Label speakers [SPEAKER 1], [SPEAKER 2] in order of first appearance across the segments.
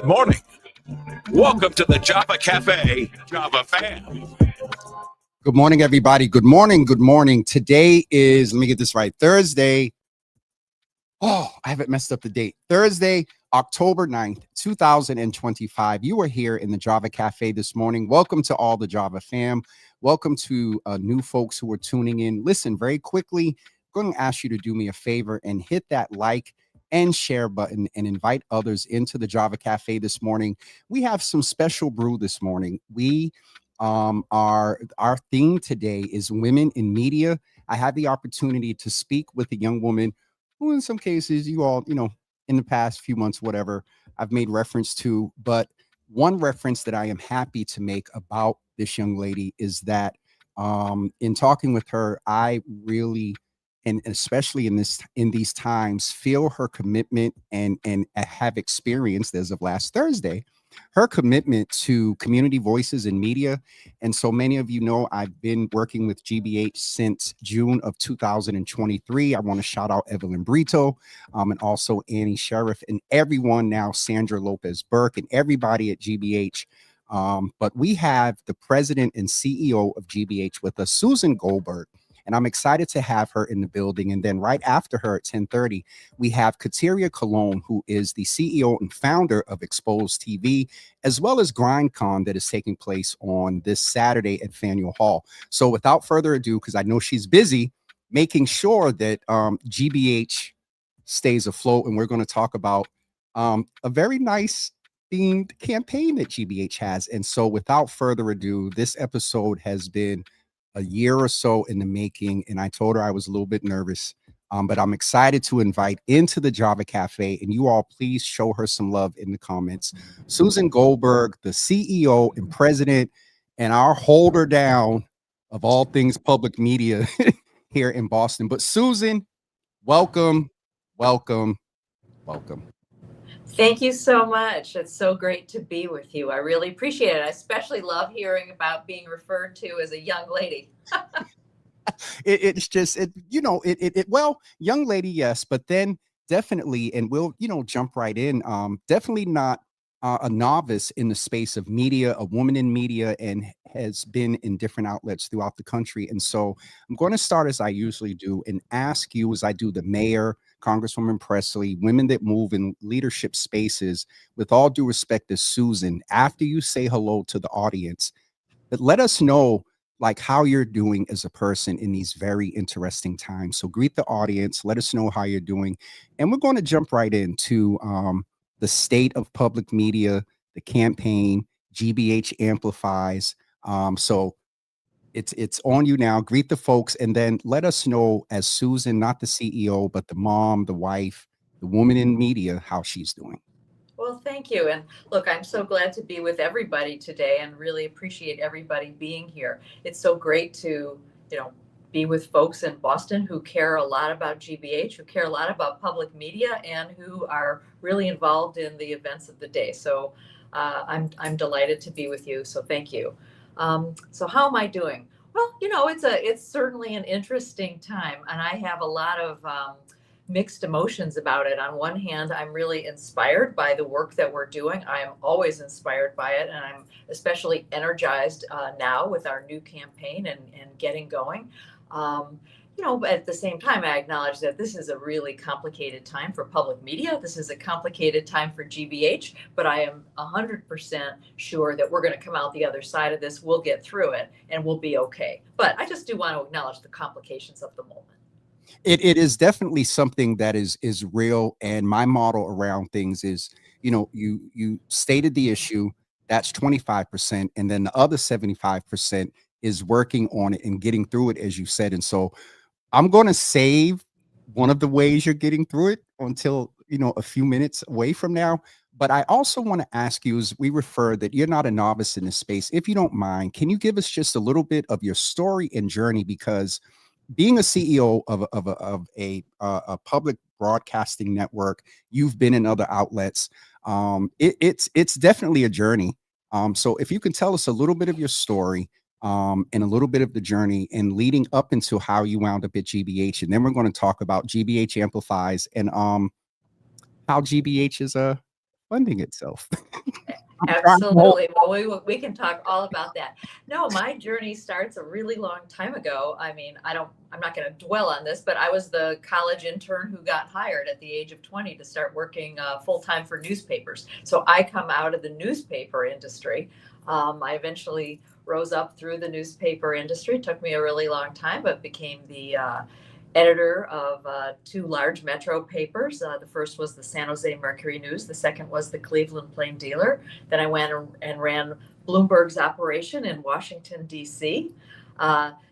[SPEAKER 1] Good morning. Welcome to the Java Cafe, Java fam.
[SPEAKER 2] Good morning, everybody. Good morning. Good morning. Today is, let me get this right, Thursday. Oh, I haven't messed up the date. Thursday, October 9th, 2025. You are here in the Java Cafe this morning. Welcome to all the Java fam. Welcome to new folks who are tuning in. Listen, very quickly, I'm going to ask you to do me a favor and hit that like and share button and invite others into the Java Cafe this morning. We have some special brew this morning. Our theme today is women in media. I had the opportunity to speak with a young woman who in some cases you all, in the past few months, whatever, I've made reference to. But one reference that I am happy to make about this young lady is that in talking with her, I really, and especially in these times, feel her commitment and have experienced as of last Thursday, her commitment to community voices in media. And so many of you know I've been working with GBH since June of 2023. I want to shout out Evelyn Brito and also Annie Sheriff and everyone now, Sandra Lopez Burke and everybody at GBH. But we have the president and CEO of GBH with us, Susan Goldberg. And I'm excited to have her in the building. And then right after her at 10:30, we have Kateria Colon, who is the CEO and founder of Exposed TV, as well as GrindCon that is taking place on this Saturday at Faneuil Hall. So without further ado, because I know she's busy making sure that GBH stays afloat, and we're going to talk about a very nice themed campaign that GBH has. And so without further ado, this episode has been a year or so in the making, and I told her I was a little bit nervous, but I'm excited to invite into the Java Cafe, and you all please show her some love in the comments. Susan Goldberg, the CEO and president, and our holder down of all things public media here in Boston. But Susan, welcome, welcome, welcome.
[SPEAKER 3] Thank you so much. It's so great to be with you. I really appreciate it. I especially love hearing about being referred to as a young lady.
[SPEAKER 2] It's just, well, young lady, yes, but then definitely, and we'll, jump right in. Definitely not a novice in the space of media, a woman in media, and has been in different outlets throughout the country. And so I'm going to start as I usually do and ask you, as I do the mayor, Congresswoman Presley, women that move in leadership spaces, with all due respect to Susan, after you say hello to the audience, but let us know like how you're doing as a person in these very interesting times. So greet the audience, let us know how you're doing. And we're going to jump right into the state of public media, the campaign, GBH amplifies. So it's on you now. Greet the folks, and then let us know as Susan, not the CEO, but the mom, the wife, the woman in media, how she's doing.
[SPEAKER 3] Well, thank you. And look, I'm so glad to be with everybody today and really appreciate everybody being here. It's so great to, be with folks in Boston who care a lot about GBH, who care a lot about public media, and who are really involved in the events of the day. So I'm delighted to be with you. So thank you. So how am I doing? Well, it's certainly an interesting time, and I have a lot of mixed emotions about it. On one hand, I'm really inspired by the work that we're doing. I am always inspired by it, and I'm especially energized now with our new campaign and getting going. But at the same time, I acknowledge that this is a really complicated time for public media. This is a complicated time for GBH, but I am 100% sure that we're going to come out the other side of this. We'll get through it and we'll be okay. But I just do want to acknowledge the complications of the moment.
[SPEAKER 2] It is definitely something that is real. And my model around things is, you stated the issue, that's 25%. And then the other 75% is working on it and getting through it, as you said. And so I'm going to save one of the ways you're getting through it until, a few minutes away from now. But I also want to ask you, as we refer that you're not a novice in this space, if you don't mind, can you give us just a little bit of your story and journey? Because being a CEO of a public broadcasting network, you've been in other outlets. It's definitely a journey. So if you can tell us a little bit of your story, and a little bit of the journey and leading up into how you wound up at GBH, and then we're going to talk about GBH amplifies and how GBH is funding itself.
[SPEAKER 3] Absolutely. Well, we can talk all about that. No, my journey starts a really long time ago. I mean, I'm not going to dwell on this, but I was the college intern who got hired at the age of 20 to start working full time for newspapers. So I come out of the newspaper industry. I eventually rose up through the newspaper industry. It took me a really long time, but became the editor of two large metro papers. The first was the San Jose Mercury News. The second was the Cleveland Plain Dealer. Then I went and ran Bloomberg's operation in Washington, D.C.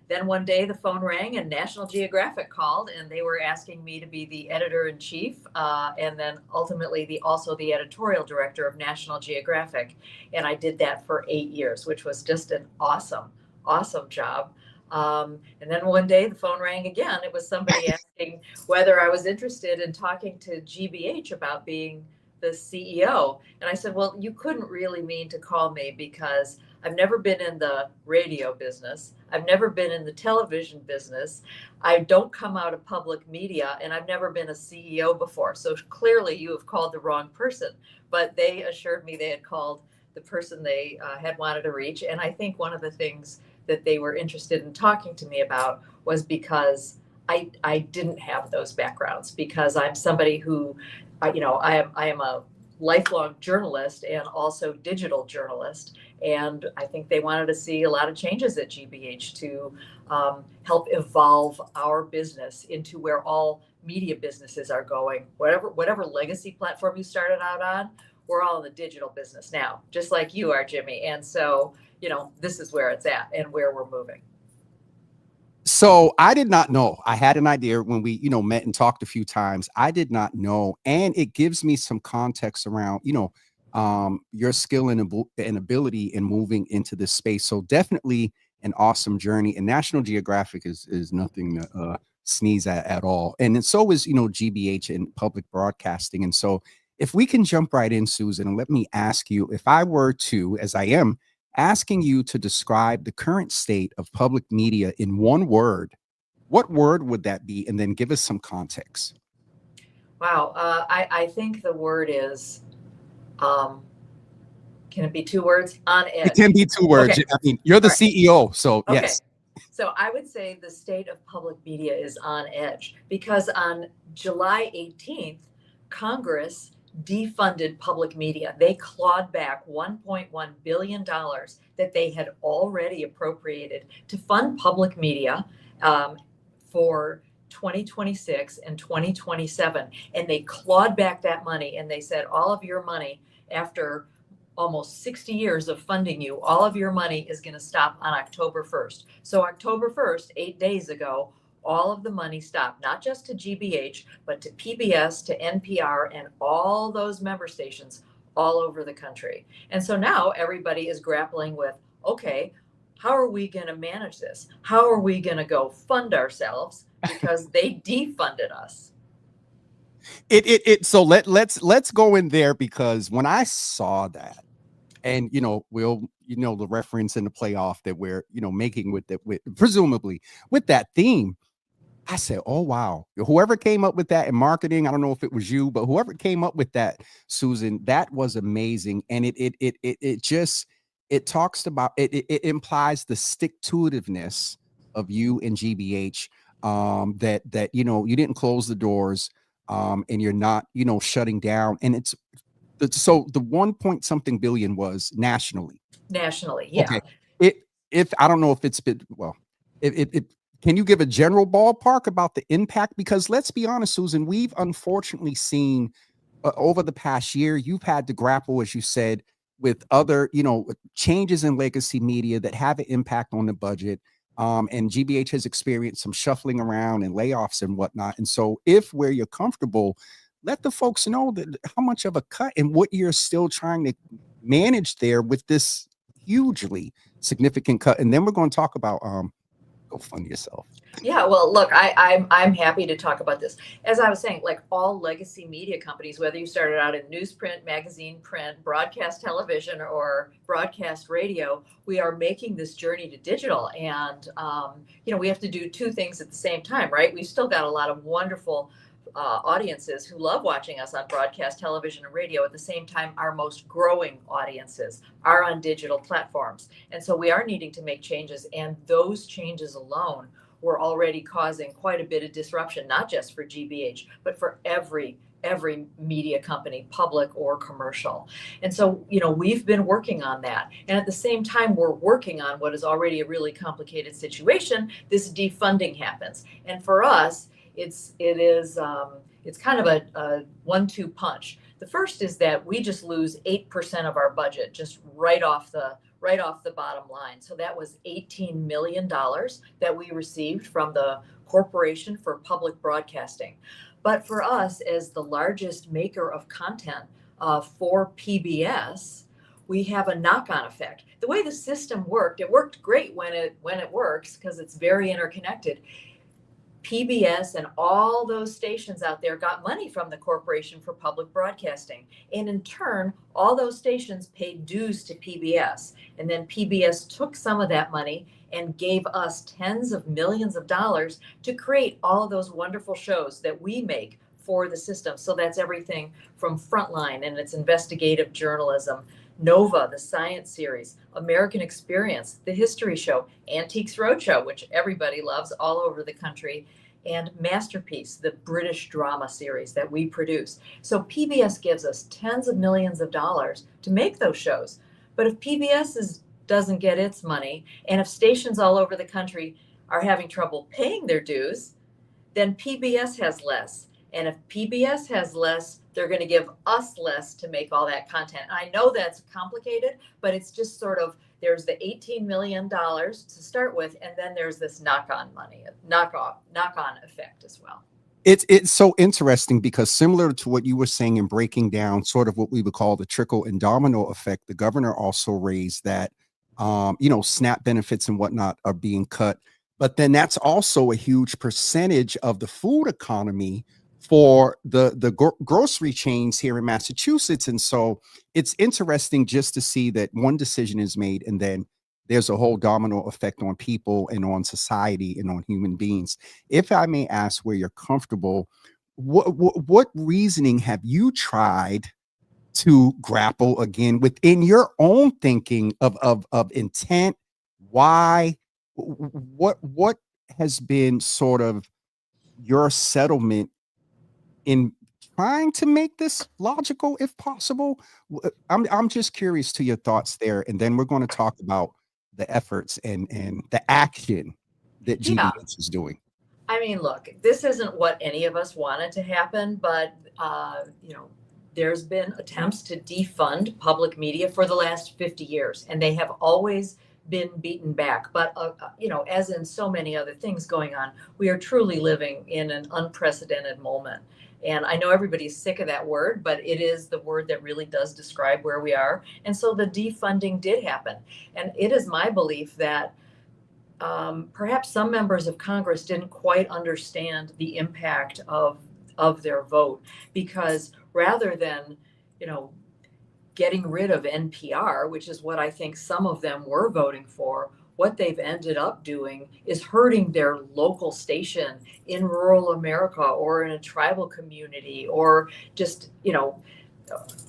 [SPEAKER 3] Then one day the phone rang and National Geographic called, and they were asking me to be the editor-in-chief, and then ultimately also the editorial director of National Geographic. And I did that for 8 years, which was just an awesome, awesome job. And then one day the phone rang again. It was somebody asking whether I was interested in talking to GBH about being the CEO. And I said, well, you couldn't really mean to call me because I've never been in the radio business. I've never been in the television business. I don't come out of public media, and I've never been a CEO before. So clearly you have called the wrong person. But they assured me they had called the person they had wanted to reach. And I think one of the things that they were interested in talking to me about was because I didn't have those backgrounds, because I'm somebody who, I am a lifelong journalist and also digital journalist. And I think they wanted to see a lot of changes at GBH to help evolve our business into where all media businesses are going. Whatever legacy platform you started out on, we're all in the digital business now, just like you are, Jimmy. And so, this is where it's at and where we're moving.
[SPEAKER 2] So I did not know. I had an idea when we, met and talked a few times. I did not know. And it gives me some context around, your skill and ability in moving into this space. So definitely an awesome journey. And National Geographic is nothing to sneeze at all. And so is, GBH and public broadcasting. And so if we can jump right in, Susan, and let me ask you, if I were to, as I am, asking you to describe the current state of public media in one word, what word would that be? And then give us some context.
[SPEAKER 3] Wow. I think the word is, can it be 2 words? On edge.
[SPEAKER 2] It can be 2 words.
[SPEAKER 3] Okay.
[SPEAKER 2] I mean, you're the CEO, so
[SPEAKER 3] okay.
[SPEAKER 2] Yes.
[SPEAKER 3] So I would say the state of public media is on edge because on July 18th, Congress defunded public media. They clawed back $1.1 billion that they had already appropriated to fund public media for 2026 and 2027. And they clawed back that money and they said, all of your money, after almost 60 years of funding you, all of your money is going to stop on October 1st. So October 1st, 8 days ago, all of the money stopped, not just to GBH, but to PBS, to NPR, and all those member stations all over the country. And so now everybody is grappling with, okay, how are we going to manage this? How are we going to go fund ourselves because they defunded us?
[SPEAKER 2] So let's go in there, because when I saw that, and the reference in the playoff that we're making with presumably with that theme, I said, oh, wow. Whoever came up with that in marketing, I don't know if it was you, but whoever came up with that, Susan, that was amazing. And it talks about, it implies the stick-to-itiveness of you and GBH, that you didn't close the doors, and you're not, shutting down. And so the 1 billion was nationally.
[SPEAKER 3] Nationally, yeah.
[SPEAKER 2] Okay. If I don't know if it's been, well, can you give a general ballpark about the impact? Because let's be honest, Susan, we've unfortunately seen over the past year, you've had to grapple, as you said, with other, changes in legacy media that have an impact on the budget. And GBH has experienced some shuffling around and layoffs and whatnot. And so where you're comfortable, let the folks know that how much of a cut and what you're still trying to manage there with this hugely significant cut. And then we're going to talk about go fund yourself.
[SPEAKER 3] Yeah, well, look, I'm happy to talk about this. As I was saying, like all legacy media companies, whether you started out in newsprint, magazine, print, broadcast television, or broadcast radio, we are making this journey to digital. And, we have to do 2 things at the same time, right? We've still got a lot of wonderful audiences who love watching us on broadcast television and radio. At the same time, our most growing audiences are on digital platforms. And so we are needing to make changes. And those changes alone were already causing quite a bit of disruption, not just for GBH, but for every media company, public or commercial. And so, we've been working on that. And at the same time, we're working on what is already a really complicated situation. This defunding happens. And for us, it's kind of a 1-2 punch. The first is that we just lose 8% of our budget just right off the bottom line. So that was $18 million that we received from the Corporation for Public Broadcasting. But for us, as the largest maker of content for PBS, we have a knock-on effect. The way the system worked, it worked great when it works because it's very interconnected. PBS and all those stations out there got money from the Corporation for Public Broadcasting. And in turn, all those stations paid dues to PBS. And then PBS took some of that money and gave us tens of millions of dollars to create all of those wonderful shows that we make for the system. So that's everything from Frontline and its investigative journalism, Nova, the science series, American Experience, the history show, Antiques Roadshow, which everybody loves all over the country, and Masterpiece, the British drama series that we produce. So PBS gives us tens of millions of dollars to make those shows. But if PBS doesn't get its money, and if stations all over the country are having trouble paying their dues, then PBS has less. And if PBS has less, they're going to give us less to make all that content. I know that's complicated, but it's just sort of, there's the $18 million to start with, and then there's this knock-on money, knock-on effect as well.
[SPEAKER 2] It's so interesting because similar to what you were saying in breaking down sort of what we would call the trickle and domino effect, the governor also raised that, SNAP benefits and whatnot are being cut. But then that's also a huge percentage of the food economy for the grocery chains here in Massachusetts. And so it's interesting just to see that one decision is made and then there's a whole domino effect on people and on society and on human beings. If I may ask where you're comfortable, what reasoning have you tried to grapple again within your own thinking of intent? Why? What has been sort of your settlement in trying to make this logical, if possible? I'm just curious to your thoughts there, and then we're going to talk about the efforts and the action that GBH is doing.
[SPEAKER 3] I mean, look, this isn't what any of us wanted to happen, but there's been attempts to defund public media for the last 50 years, and they have always been beaten back. But as in so many other things going on, we are truly living in an unprecedented moment. And I know everybody's sick of that word, but it is the word that really does describe where we are. And so the defunding did happen. And it is my belief that perhaps some members of Congress didn't quite understand the impact of their vote, because rather than, getting rid of NPR, which is what I think some of them were voting for, what they've ended up doing is hurting their local station in rural America or in a tribal community or just,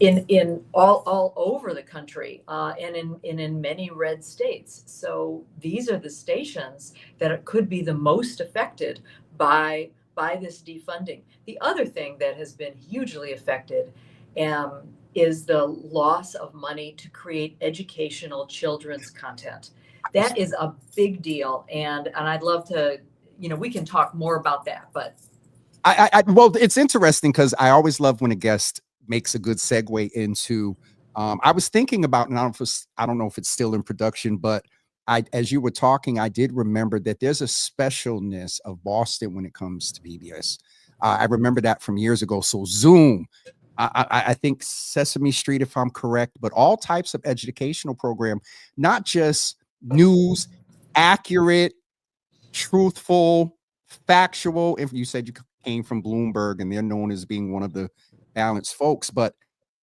[SPEAKER 3] in all over the country and in many red states. So these are the stations that could be the most affected by this defunding. The other thing that has been hugely affected is the loss of money to create educational children's content. That is a big deal, and I'd love to, we can talk more about that. But
[SPEAKER 2] well, it's interesting because I always love when a guest makes a good segue into. I was thinking about, and I don't know if it's still in production, but as you were talking, I did remember that there's a specialness of Boston when it comes to PBS. I remember that from years ago. So Zoom. I think Sesame Street, if I'm correct, but all types of educational program, not just news, accurate, truthful, factual. If you said you came from Bloomberg and they're known as being one of the balanced folks, but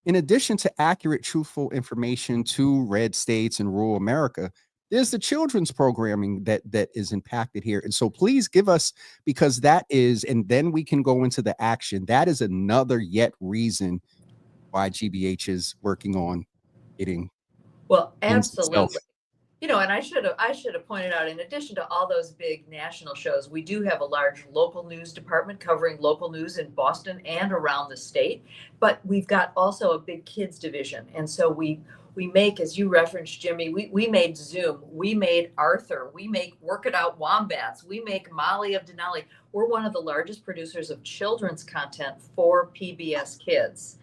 [SPEAKER 2] in addition to accurate, truthful information to red states and rural America, there's the children's programming that is impacted here. And so please give us, because that is, and then we can go into the action. That is another yet reason why GBH is working on getting
[SPEAKER 3] Well,
[SPEAKER 2] things itself.
[SPEAKER 3] absolutely. And I should have pointed out, in addition to all those big national shows, we do have a large local news department covering local news in Boston and around the state. But we've got also a big kids division, and so we make, as you referenced, Jimmy, we made Zoom, we made Arthur, we make Work It Out Wombats, we make Molly of Denali. We're one of the largest producers of children's content for PBS Kids,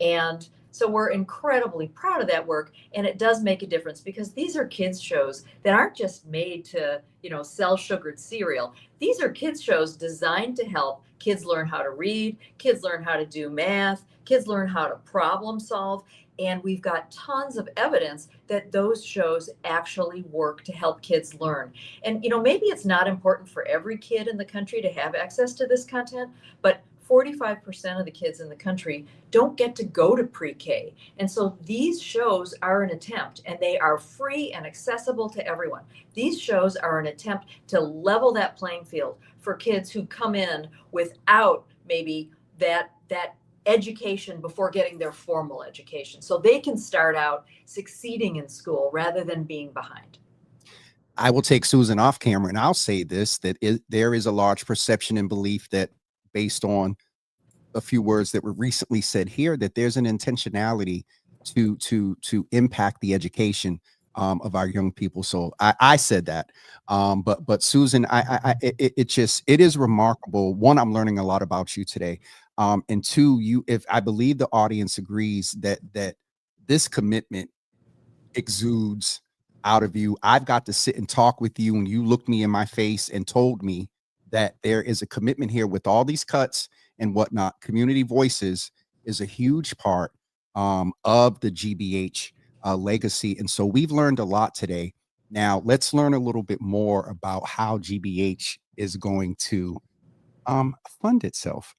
[SPEAKER 3] and so we're incredibly proud of that work, and it does make a difference because these are kids shows that aren't just made to, sell sugared cereal. These are kids shows designed to help kids learn how to read, kids learn how to do math, kids learn how to problem solve, and we've got tons of evidence that those shows actually work to help kids learn. And maybe it's not important for every kid in the country to have access to this content, but 45% of the kids in the country don't get to go to pre-K. And so these shows are an attempt, and they are free and accessible to everyone. These shows are an attempt to level that playing field for kids who come in without maybe that education before getting their formal education. So they can start out succeeding in school rather than being behind.
[SPEAKER 2] I will take Susan off camera and I'll say this, that there is a large perception and belief that, based on a few words that were recently said here, that there's an intentionality to impact the education of our young people. So I said that, but Susan, it is remarkable. One, I'm learning a lot about you today, and two, if I believe the audience agrees that this commitment exudes out of you. I've got to sit and talk with you, and you looked me in my face and told me that there is a commitment here with all these cuts and whatnot. Community voices is a huge part of the GBH legacy. And so we've learned a lot today. Now let's learn a little bit more about how GBH is going to fund itself.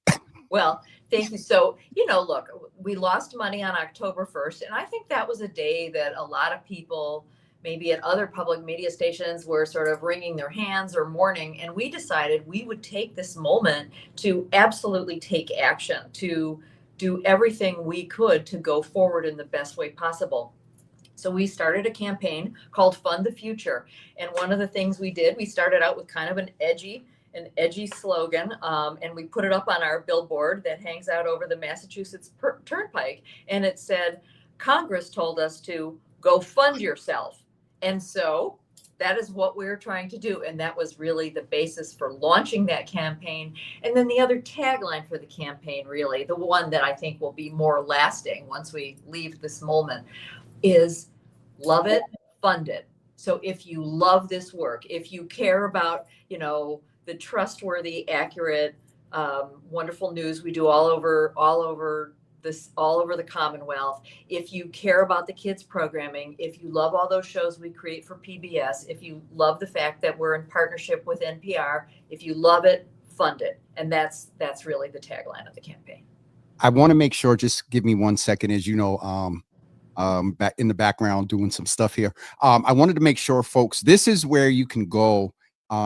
[SPEAKER 3] Well, thank you. So, look, we lost money on October 1st, and I think that was a day that a lot of people, maybe at other public media stations, were sort of wringing their hands or mourning. And we decided we would take this moment to absolutely take action, to do everything we could to go forward in the best way possible. So we started a campaign called Fund the Future. And one of the things we did, we started out with kind of an edgy slogan, and we put it up on our billboard that hangs out over the Massachusetts Turnpike. And it said, Congress told us to go fund yourself. And so that is what we're trying to do. And that was really the basis for launching that campaign. And then the other tagline for the campaign, really, the one that I think will be more lasting once we leave this moment, is love it, fund it. So if you love this work, if you care about, the trustworthy, accurate, wonderful news we do all over the Commonwealth, if you care about the kids programming, if you love all those shows we create for PBS, if you love the fact that we're in partnership with NPR, if you love it, fund it. And that's really the tagline of the campaign.
[SPEAKER 2] I want to make sure, just give me 1 second, as back in the background doing some stuff here. I wanted to make sure, folks, this is where you can go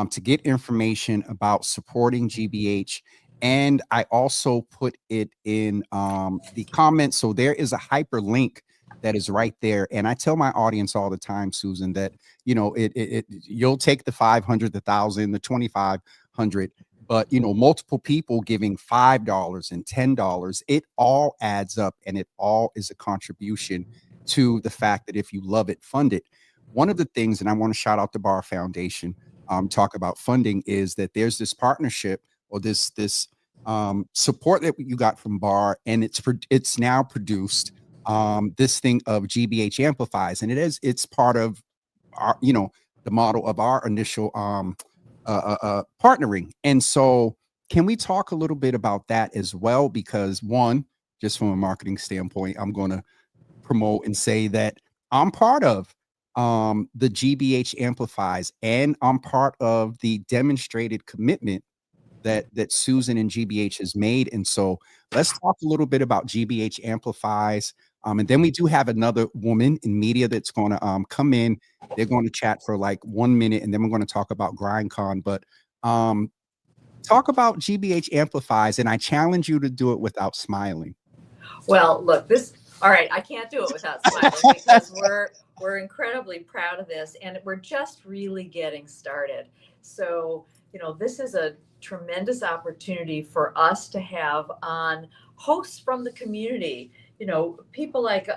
[SPEAKER 2] to get information about supporting GBH. And I also put it in the comments. So there is a hyperlink that is right there. And I tell my audience all the time, Susan, that, you'll take the 500, the 1,000, the 2,500, but, multiple people giving $5 and $10, it all adds up, and it all is a contribution to the fact that if you love it, fund it. One of the things, and I want to shout out the Bar Foundation, talk about funding, is that there's this partnership, or this support that you got from Bar, and it's now produced this thing of GBH Amplifies, and it's part of our, the model of our initial partnering. And so can we talk a little bit about that as well? Because one, just from a marketing standpoint, I'm going to promote and say that I'm part of the GBH Amplifies, and I'm part of the demonstrated commitment that Susan and GBH has made. And so let's talk a little bit about GBH Amplifies, And then we do have another woman in media that's going to come in. They're going to chat for like 1 minute, and then we're going to talk about GrindCon. But talk about GBH Amplifies, and I challenge you to do it without smiling.
[SPEAKER 3] Well, look, all right, I can't do it without smiling because we're incredibly proud of this, and we're just really getting started. So, this is a tremendous opportunity for us to have on hosts from the community. People like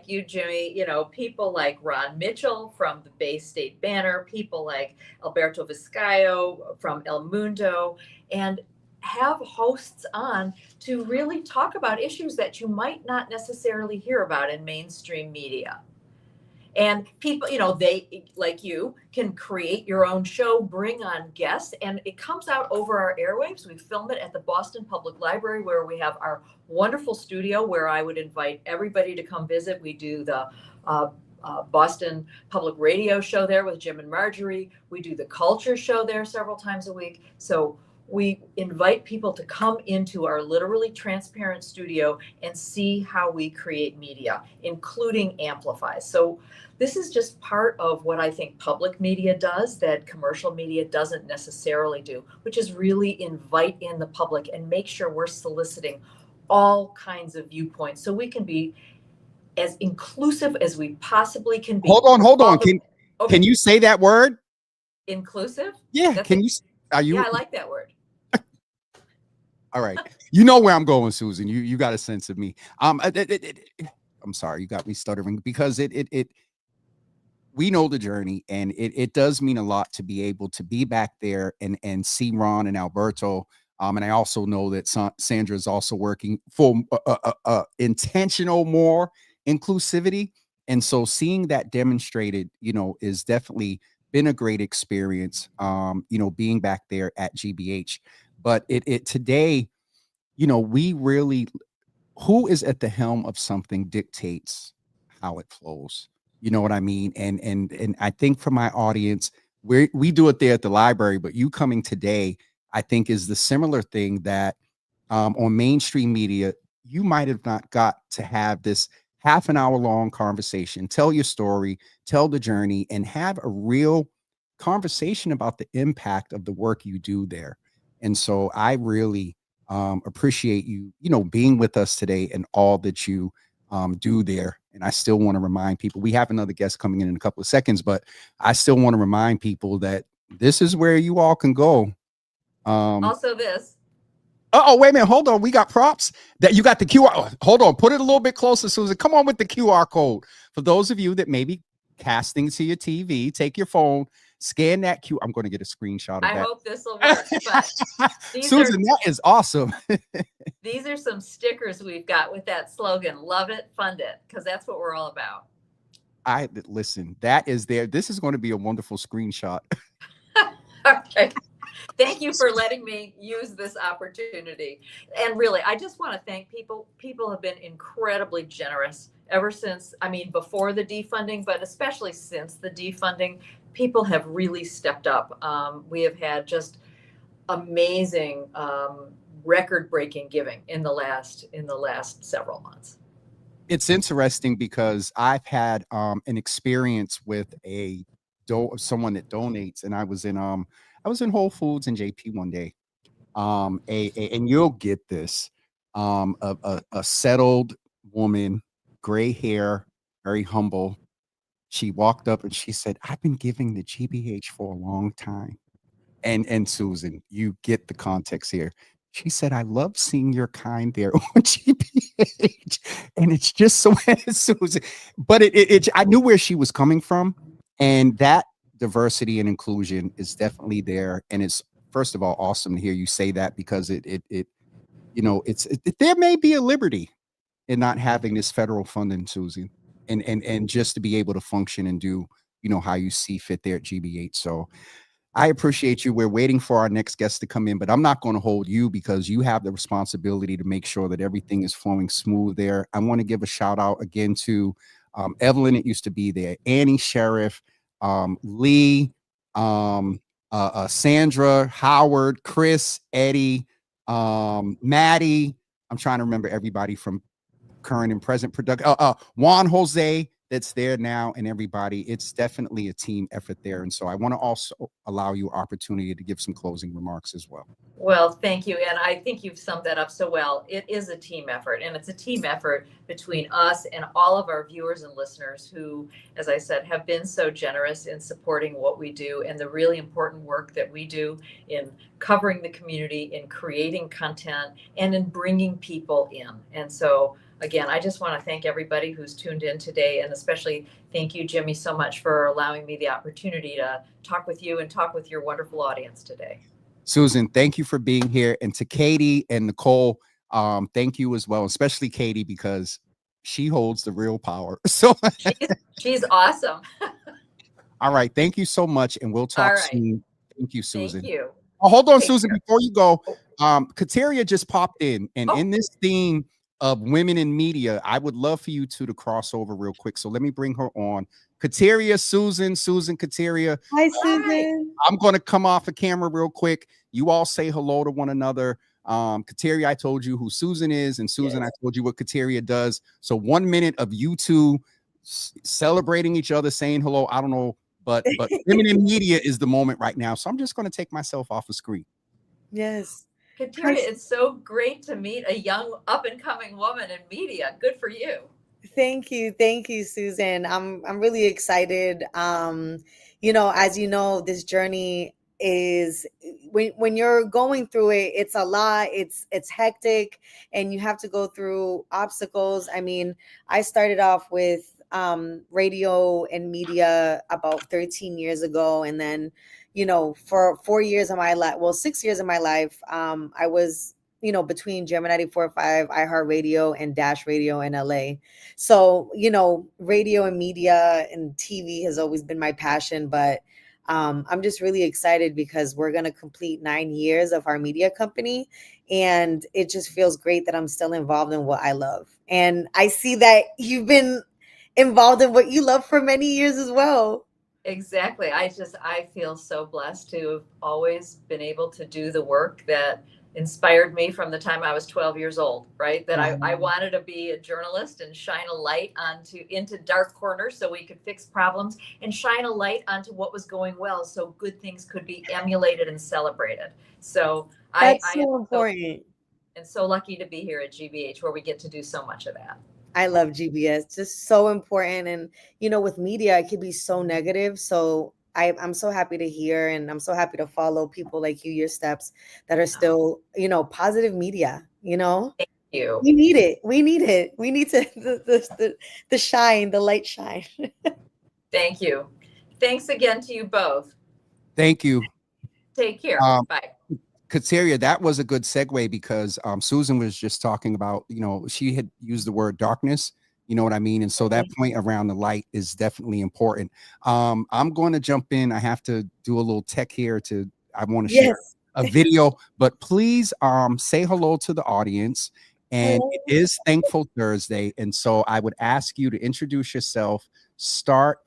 [SPEAKER 3] you, Jimmy. People like Ron Mitchell from the Bay State Banner. People like Alberto Vizcayo from El Mundo, and have hosts on to really talk about issues that you might not necessarily hear about in mainstream media. And people, they, like you, can create your own show, bring on guests, and it comes out over our airwaves. We film it at the Boston Public Library, where we have our wonderful studio, where I would invite everybody to come visit. We do the Boston Public Radio show there with Jim and Marjorie. We do the culture show there several times a week. So we invite people to come into our literally transparent studio and see how we create media, including Amplifies. So this is just part of what I think public media does that commercial media doesn't necessarily do, which is really invite in the public and make sure we're soliciting all kinds of viewpoints so we can be as inclusive as we possibly can be.
[SPEAKER 2] Hold on. Can you say that word?
[SPEAKER 3] Inclusive?
[SPEAKER 2] Yeah.
[SPEAKER 3] Yeah, I like that word.
[SPEAKER 2] All right. You know where I'm going, Susan. You got a sense of me. I'm sorry, you got me stuttering because we know the journey, and it does mean a lot to be able to be back there and see Ron and Alberto. And I also know that Sandra is also working for intentional more inclusivity. And so seeing that demonstrated, is definitely been a great experience, being back there at GBH. But it today, we really, who is at the helm of something dictates how it flows. You know what I mean? And I think for my audience, we do it there at the library, but you coming today, I think is the similar thing that on mainstream media, you might have not got to have this half an hour long conversation, tell your story, tell the journey, and have a real conversation about the impact of the work you do there. And so I really appreciate you, being with us today and all that you do there. And I still want to remind people, we have another guest coming in a couple of seconds, but I still want to remind people that this is where you all can go.
[SPEAKER 3] Also this.
[SPEAKER 2] Oh, wait a minute. Hold on. We got props that you got the QR. Hold on. Put it a little bit closer, Susan. Come on with the QR code. For those of you that may be casting to your TV, take your phone, scan that QR. I'm going to get a screenshot of that.
[SPEAKER 3] I hope this will work. But
[SPEAKER 2] Susan, that is awesome.
[SPEAKER 3] These are some stickers we've got with that slogan, love it, fund it, because that's what we're all about.
[SPEAKER 2] Listen, that is there. This is going to be a wonderful screenshot.
[SPEAKER 3] Okay. Thank you for letting me use this opportunity. And really, I just want to thank people. People have been incredibly generous ever since, before the defunding, but especially since the defunding, people have really stepped up. We have had just amazing, record-breaking giving in the last several months.
[SPEAKER 2] It's interesting because I've had an experience with someone that donates, and I was in Whole Foods and JP one day. And you'll get this. A settled woman, gray hair, very humble. She walked up and she said, "I've been giving the GBH for a long time." And Susan, you get the context here. She said, "I love seeing your kind there on GBH." And it's just so Susan, but I knew where she was coming from, and that diversity and inclusion is definitely there. And it's, first of all, awesome to hear you say that, because there may be a liberty in not having this federal funding, Susan, and just to be able to function and do, how you see fit there at GBH. So I appreciate you. We're waiting for our next guest to come in, but I'm not going to hold you because you have the responsibility to make sure that everything is flowing smooth there. I want to give a shout out again to Evelyn. It used to be there. Annie, Sheriff, Lee, Sandra, Howard, Chris, Eddie, Maddie. I'm trying to remember everybody from current and present product. Juan Jose, that's there now, and everybody. It's definitely a team effort there. And so I want to also allow you opportunity to give some closing remarks as well.
[SPEAKER 3] Well, thank you. And I think you've summed that up so well. It is a team effort, and it's a team effort between us and all of our viewers and listeners who, as I said, have been so generous in supporting what we do and the really important work that we do in covering the community, in creating content, and in bringing people in. And so, again, I just want to thank everybody who's tuned in today, and especially thank you, Jimmy, so much for allowing me the opportunity to talk with you and talk with your wonderful audience today.
[SPEAKER 2] Susan, thank you for being here. And to Katie and Nicole, thank you as well, especially Katie, because she holds the real power. So
[SPEAKER 3] she's awesome.
[SPEAKER 2] All right. Thank you so much. And we'll talk soon. Thank you, Susan.
[SPEAKER 3] Thank you.
[SPEAKER 2] Oh, hold on, Susan, before you go. Kateria just popped in. And in this theme of women in media, I would love for you two to cross over real quick. So let me bring her on. Kateria, Susan, Kateria.
[SPEAKER 4] Hi, Susan.
[SPEAKER 2] I'm going to come off the camera real quick. You all say hello to one another. Kateria, I told you who Susan is, and Susan, I told you what Kateria does. So 1 minute of you two celebrating each other, saying hello. I don't know, but women in media is the moment right now. So I'm just going to take myself off the screen.
[SPEAKER 4] Yes.
[SPEAKER 3] Kateria, it's so great to meet a young up-and-coming woman in media. Good for you.
[SPEAKER 4] Thank you, Susan. I'm really excited. As you know, this journey is when you're going through it, it's a lot. It's hectic, and you have to go through obstacles. I mean, I started off with radio and media about 13 years ago, and then for 4 years of my life, 6 years of my life, I was between Gemini 94.5, iHeartRadio, and Dash Radio in LA. So, radio and media and TV has always been my passion, but I'm just really excited because we're going to complete 9 years of our media company. And it just feels great that I'm still involved in what I love. And I see that you've been involved in what you love for many years as well.
[SPEAKER 3] Exactly. I feel so blessed to have always been able to do the work that inspired me from the time I was 12 years old, right? That I wanted to be a journalist and shine a light into dark corners so we could fix problems, and shine a light onto what was going well so good things could be emulated and celebrated. So
[SPEAKER 4] that's
[SPEAKER 3] I
[SPEAKER 4] so important.
[SPEAKER 3] And so lucky to be here at GBH where we get to do so much of that.
[SPEAKER 4] I love GBS, just so important. And, with media, it could be so negative. So I'm so happy to hear, and I'm so happy to follow people like you, your steps that are still, positive media,
[SPEAKER 3] Thank you.
[SPEAKER 4] We need it. We need to, the shine, the light shine.
[SPEAKER 3] Thank you. Thanks again to you both.
[SPEAKER 2] Thank you.
[SPEAKER 3] Take care. Bye.
[SPEAKER 2] Kateria, that was a good segue because Susan was just talking about, she had used the word darkness, you know what I mean? And so that point around the light is definitely important. I'm going to jump in. I have to do a little tech here I want to share a video, but please say hello to the audience. And it is Thankful Thursday. And so I would ask you to introduce yourself, start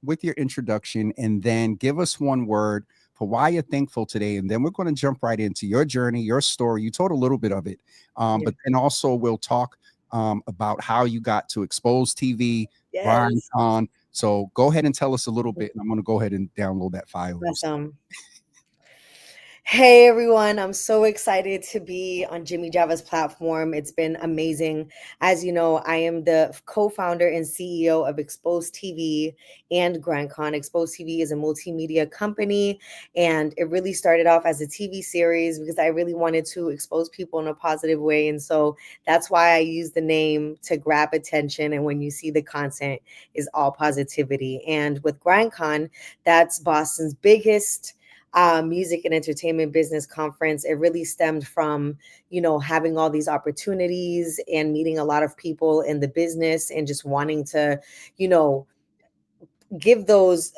[SPEAKER 2] with your introduction, and then give us one word for why you're thankful today. And then we're going to jump right into your journey, your story. You told a little bit of it, but then also we'll talk about how you got to Expose TV, Brian on. So go ahead and tell us a little bit, and I'm going to go ahead and download that file.
[SPEAKER 4] Awesome. Hey everyone, I'm so excited to be on Jimmy Java's platform. It's been amazing. As you know, I am the co-founder and CEO of Expose TV and GrandCon. Expose TV is a multimedia company, and it really started off as a TV series because I really wanted to expose people in a positive way. And so that's why I use the name to grab attention. And when you see the content is all positivity. And with GrandCon, that's Boston's biggest music and entertainment business conference. It really stemmed from, having all these opportunities and meeting a lot of people in the business and just wanting to, give those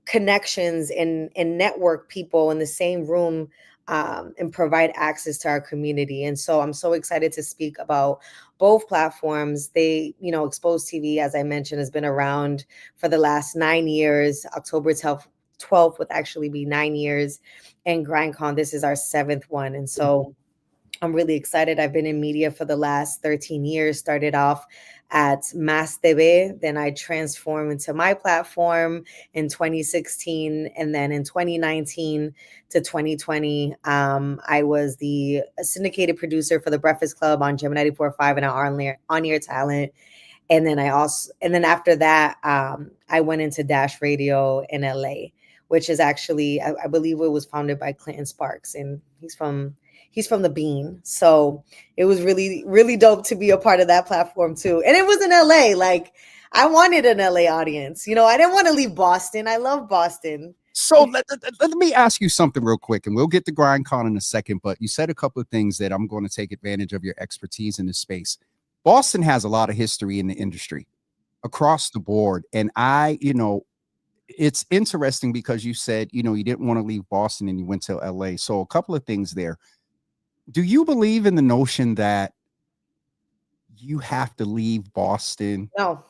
[SPEAKER 4] connections and network people in the same room and provide access to our community. And so I'm so excited to speak about both platforms. They, Expose TV, as I mentioned, has been around for the last 9 years. October 12th would actually be 9 years. And GrandCon, this is our 7th one. And so I'm really excited. I've been in media for the last 13 years, started off at Mass TV, then I transformed into my platform in 2016, and then in 2019 to 2020, I was the syndicated producer for The Breakfast Club on Gem 94.5 and on-air talent. And then after that, I went into Dash Radio in LA, which is actually, I believe it was founded by Clinton Sparks, and he's from the Bean. So it was really, really dope to be a part of that platform too. And it was in LA. Like, I wanted an LA audience. You know, I didn't want to leave Boston. I love Boston.
[SPEAKER 2] So let me ask you something real quick, and we'll get to GrindCon in a second, but you said a couple of things that I'm going to take advantage of your expertise in this space. Boston has a lot of history in the industry across the board. And it's interesting because you said, you didn't want to leave Boston and you went to LA. So a couple of things there. Do you believe in the notion that you have to leave Boston?
[SPEAKER 4] No.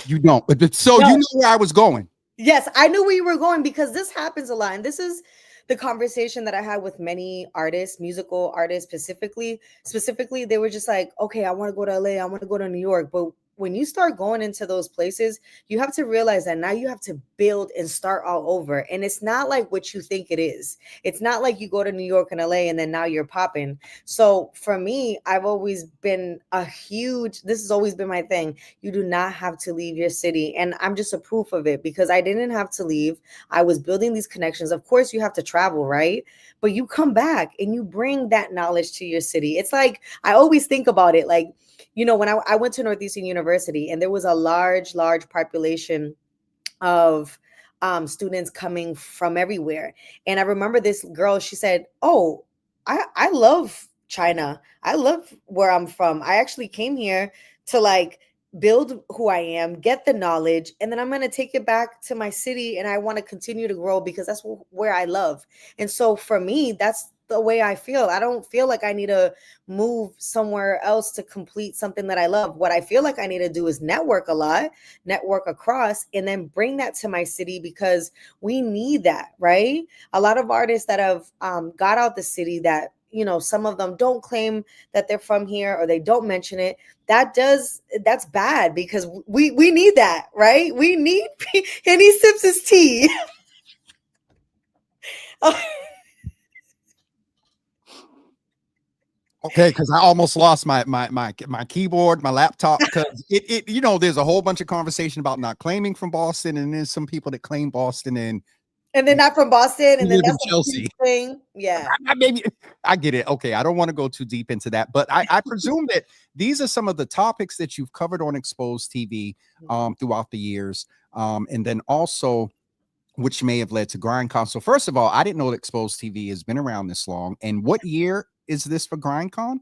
[SPEAKER 2] You don't. So
[SPEAKER 4] No.
[SPEAKER 2] You know where I was going.
[SPEAKER 4] Yes, I knew where you were going, because this happens a lot. And this is the conversation that I had with many artists, musical artists specifically. They were just like, okay, I want to go to LA, I want to go to New York. But when you start going into those places, you have to realize that now you have to build and start all over. And it's not like what you think it is. It's not like you go to New York and LA and then now you're popping. So for me, I've always been this has always been my thing. You do not have to leave your city. And I'm just a proof of it, because I didn't have to leave. I was building these connections. Of course, you have to travel, right? But you come back and you bring that knowledge to your city. It's like, I always think about it like, when I went to Northeastern University, and there was a large population of students coming from everywhere. And I remember this girl, she said, oh, I love China. I love where I'm from. I actually came here to like build who I am, get the knowledge, and then I'm going to take it back to my city, and I want to continue to grow because that's where I love. And so for me, that's the way I feel. I don't feel like I need to move somewhere else to complete something that I love. What I feel like I need to do is network a lot, network across, and then bring that to my city, because we need that, right? A lot of artists that have got out the city that, some of them don't claim that they're from here, or they don't mention it. That's bad, because we need that, right? We need, and he sips his tea.
[SPEAKER 2] Okay, because I almost lost my keyboard, my laptop, because there's a whole bunch of conversation about not claiming from Boston, and there's some people that claim Boston and
[SPEAKER 4] they're not from Boston, and then that's
[SPEAKER 2] Chelsea
[SPEAKER 4] thing. Yeah,
[SPEAKER 2] I get it. Okay, I don't want to go too deep into that, but I presume that these are some of the topics that you've covered on Exposed TV throughout the years, and then also which may have led to GrindCon. So first of all, I didn't know that Exposed TV has been around this long. And what year is this for GrindCon?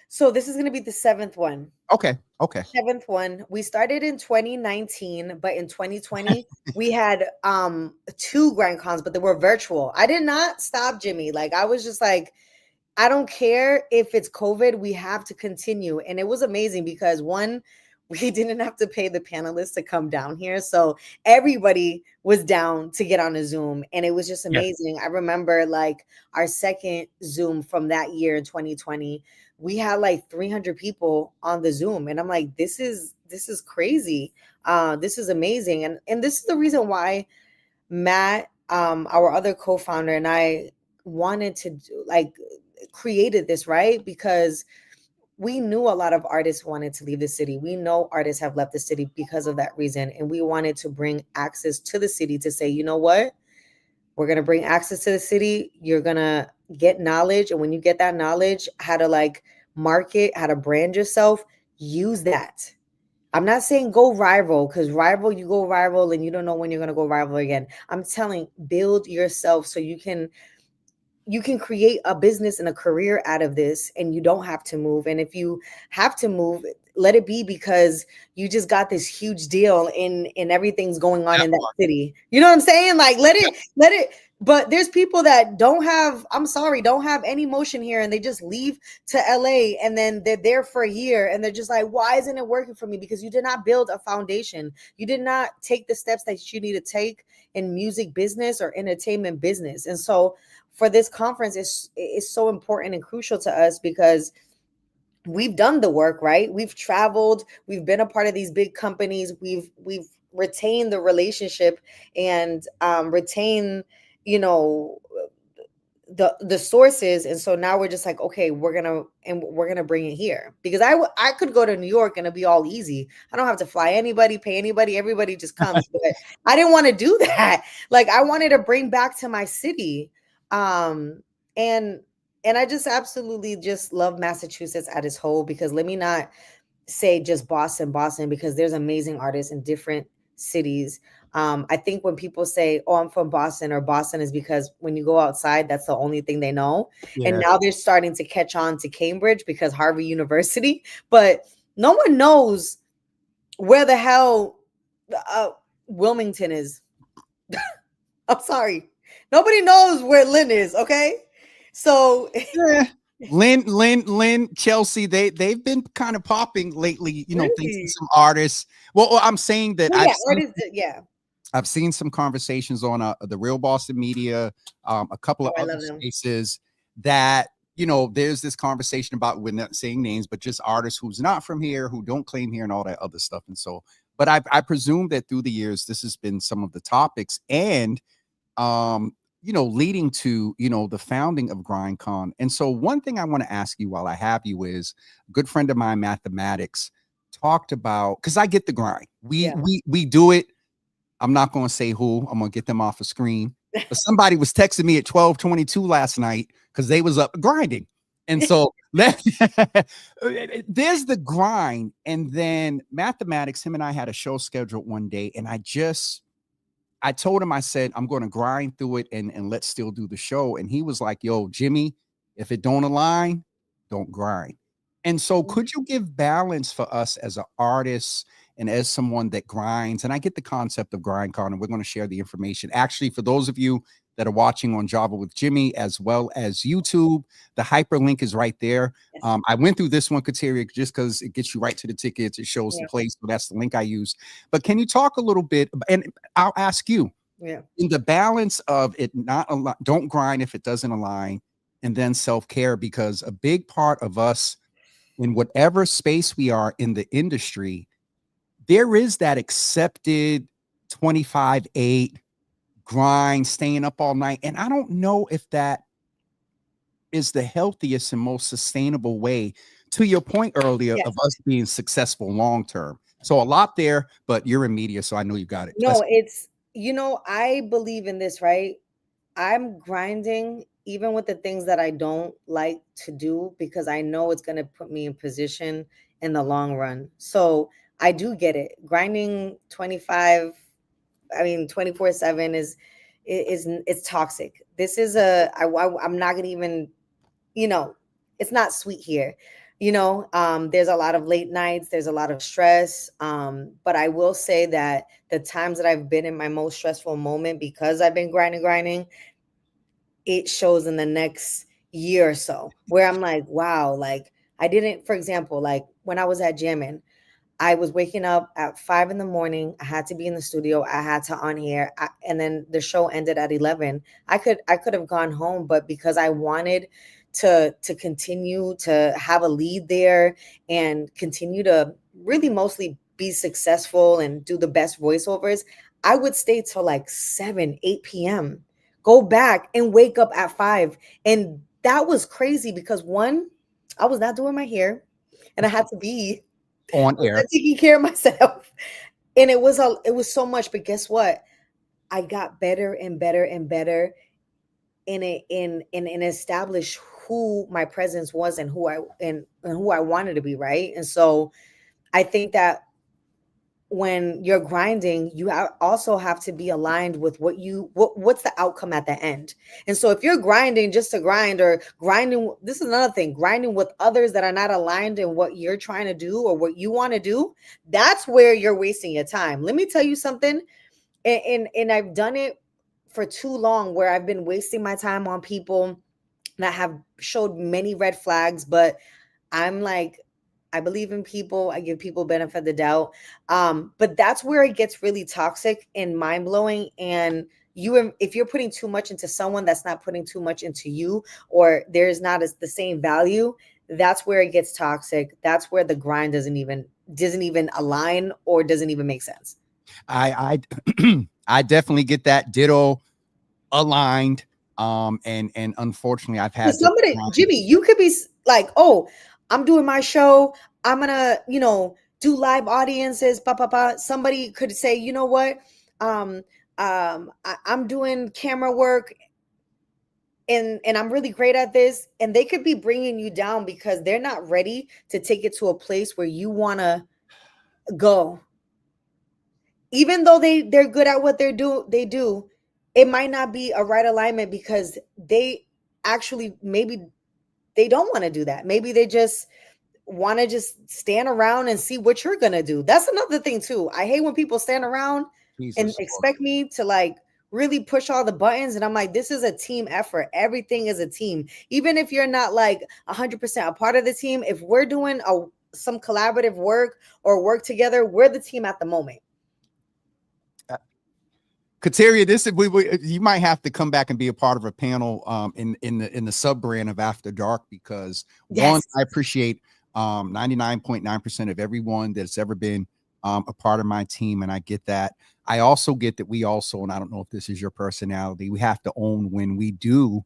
[SPEAKER 4] So this is going to be the 7th one.
[SPEAKER 2] Okay.
[SPEAKER 4] 7th one. We started in 2019, but in 2020 we had 2 GrindCons, but they were virtual. I did not stop, Jimmy. Like, I was just like, I don't care if it's COVID, we have to continue. And it was amazing because one, we didn't have to pay the panelists to come down here. So everybody was down to get on a Zoom. And it was just amazing. Yeah. I remember like our second Zoom from that year in 2020, we had like 300 people on the Zoom. And I'm like, this is crazy. This is amazing. And this is the reason why Matt, our other co-founder, and I wanted to created this, right? Because we knew a lot of artists wanted to leave the city. We know artists have left the city because of that reason. And we wanted to bring access to the city to say, you know what? We're going to bring access to the city. You're going to get knowledge. And when you get that knowledge, how to market, how to brand yourself, use that. I'm not saying go rival, because you go rival and you don't know when you're going to go rival again. I'm telling, build yourself so you can create a business and a career out of this, and you don't have to move. And if you have to move, let it be because you just got this huge deal and everything's going on in that city. You know what I'm saying? Like, let it But there's people that don't have any motion here, and they just leave to LA, and then they're there for a year, and they're just like, why isn't it working for me? Because you did not build a foundation. You did not take the steps that you need to take in music business or entertainment business. And so for this conference, it's so important and crucial to us because we've done the work, right? We've traveled, we've been a part of these big companies, we've retained the relationship and retain, you know, the sources. And so now we're just like, okay, we're gonna bring it here, because I could go to New York and it'd be all easy. I don't have to fly anybody, pay anybody, everybody just comes. But I didn't want to do that. Like, I wanted to bring back to my city. And and I just absolutely just love Massachusetts at its whole, because let me not say just Boston, because there's amazing artists in different cities. I think when people say, oh, I'm from Boston, or Boston, is because when you go outside, that's the only thing they know.
[SPEAKER 2] Yeah.
[SPEAKER 4] And now they're starting to catch on to Cambridge because Harvard University, but no one knows where the hell Wilmington is. I'm sorry. Nobody knows where Lynn is, okay? So
[SPEAKER 2] Yeah. Lynn, Chelsea, they've been kind of popping lately, you know, thanks to
[SPEAKER 4] really?
[SPEAKER 2] some artists. Well, I'm saying that
[SPEAKER 4] Well, yeah, artists, yeah.
[SPEAKER 2] I've seen some conversations on the Real Boston Media, a couple of
[SPEAKER 4] Oh, I
[SPEAKER 2] other
[SPEAKER 4] love them.
[SPEAKER 2] spaces that, you know, there's this conversation about, we're not saying names, but just artists who's not from here, who don't claim here, and all that other stuff. And so, but I presume that through the years, this has been some of the topics, and you know, leading to, you know, the founding of GrindCon. And so one thing I want to ask you while I have you is, a good friend of mine, Mathematics, talked about, because I get the grind.
[SPEAKER 4] Yeah.
[SPEAKER 2] We do it. I'm not going to say who. I'm going to get them off the screen. But somebody was texting me at 12:22 last night because they was up grinding. And so there's the grind. And then Mathematics, him and I had a show scheduled one day, and I told him, I said, I'm going to grind through it and let's still do the show. And he was like, yo, Jimmy, if it don't align, don't grind. And so could you give balance for us as an artist and as someone that grinds? And I get the concept of GrindCon, and we're going to share the information. Actually, for those of you that are watching on Java with Jimmy, as well as YouTube, the hyperlink is right there.
[SPEAKER 4] Yes.
[SPEAKER 2] I went through this one, Kateria, just because it gets you right to the tickets. It shows the place. So that's the link I use. But can you talk a little bit, and I'll ask you, in the balance of it not don't grind if it doesn't align, and then self-care, because a big part of us in whatever space we are in the industry, there is that accepted 25/8 grind, staying up all night. And I don't know if that is the healthiest and most sustainable way, to your point earlier, of us being successful long term. So a lot there, but you're in media, so I know you got it.
[SPEAKER 4] No, it's, you know, I believe in this, right? I'm grinding even with the things that I don't like to do, because I know it's going to put me in position in the long run. So I do get it. Grinding 24/7 is it's toxic. This is I'm not going to even, you know, it's not sweet here. You know, there's a lot of late nights, there's a lot of stress. But I will say that the times that I've been in my most stressful moment, because I've been grinding, it shows in the next year or so, where I'm like, wow, like I didn't, for example, like when I was at Jammin', I was waking up at 5 a.m. I had to be in the studio. I had to on air, and then the show ended at 11. I could have gone home, but because I wanted to continue to have a lead there and continue to really mostly be successful and do the best voiceovers, I would stay till like 7, 8 p.m. Go back and wake up at 5. And that was crazy because, one, I was not doing my hair and I had to be
[SPEAKER 2] on air,
[SPEAKER 4] taking care of myself. And it was so much, but guess what? I got better and better and better in establish who my presence was and who I wanted to be, right? And so I think that when you're grinding, you also have to be aligned with what's the outcome at the end. And so if you're grinding just to grind, or grinding, this is another thing, grinding with others that are not aligned in what you're trying to do or what you want to do, that's where you're wasting your time. Let me tell you something, and I've done it for too long where I've been wasting my time on people that have showed many red flags, but I'm like, I believe in people. I give people benefit of the doubt. But that's where it gets really toxic and mind blowing. And if you're putting too much into someone that's not putting too much into you, or there's not the same value, that's where it gets toxic. That's where the grind doesn't even align or doesn't even make sense.
[SPEAKER 2] I I definitely get that. Ditto, aligned. And unfortunately I've had
[SPEAKER 4] Somebody, Jimmy, you could be like, oh, I'm doing my show. I'm gonna, do live audiences. Somebody could say, you know what? I'm doing camera work and I'm really great at this. And they could be bringing you down because they're not ready to take it to a place where you want to go. Even though they're good at what they do, it might not be a right alignment because they actually, maybe they don't want to do that. Maybe they just want to just stand around and see what you're going to do. That's another thing too. I hate when people stand around and expect me to like really push all the buttons. And I'm like, this is a team effort. Everything is a team. Even if you're not like 100% a part of the team, if we're doing some collaborative work or work together, we're the team at the moment.
[SPEAKER 2] Kateria, you might have to come back and be a part of a panel in the sub brand of After Dark, because one, I appreciate 99.9% of everyone that's ever been a part of my team, and I get that. I also get that we also, and I don't know if this is your personality, we have to own when we do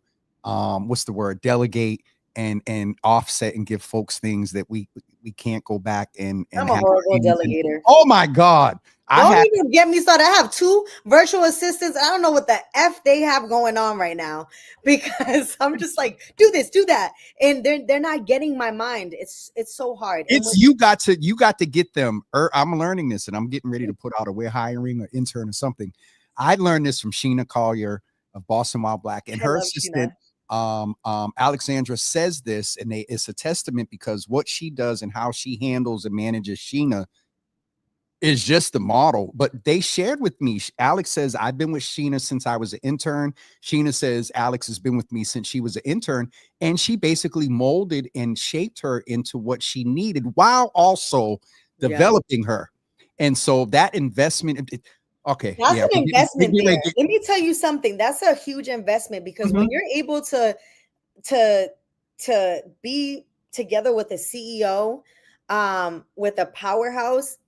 [SPEAKER 2] delegate and offset and give folks things that we can't go back and
[SPEAKER 4] I'm a horrible delegator.
[SPEAKER 2] Oh my God.
[SPEAKER 4] Don't even get me started. I have 2 virtual assistants. I don't know what the F they have going on right now, because I'm just like, do this, do that. And they're not getting my mind. It's so hard.
[SPEAKER 2] You got to get them. I'm learning this, and I'm getting ready to put out we're hiring an intern or something. I learned this from Sheena Collier of Boston Wild Black, and her assistant, Alexandra, says this, and it's a testament, because what she does and how she handles and manages Sheena is just the model. But they shared with me, Alex says, I've been with Sheena since I was an intern. Sheena says Alex has been with me since she was an intern, and she basically molded and shaped her into what she needed while also developing her. And so that investment,
[SPEAKER 4] okay, that's an investment there. Let me tell you something. That's a huge investment, because when you're able to be together with a CEO, with a powerhouse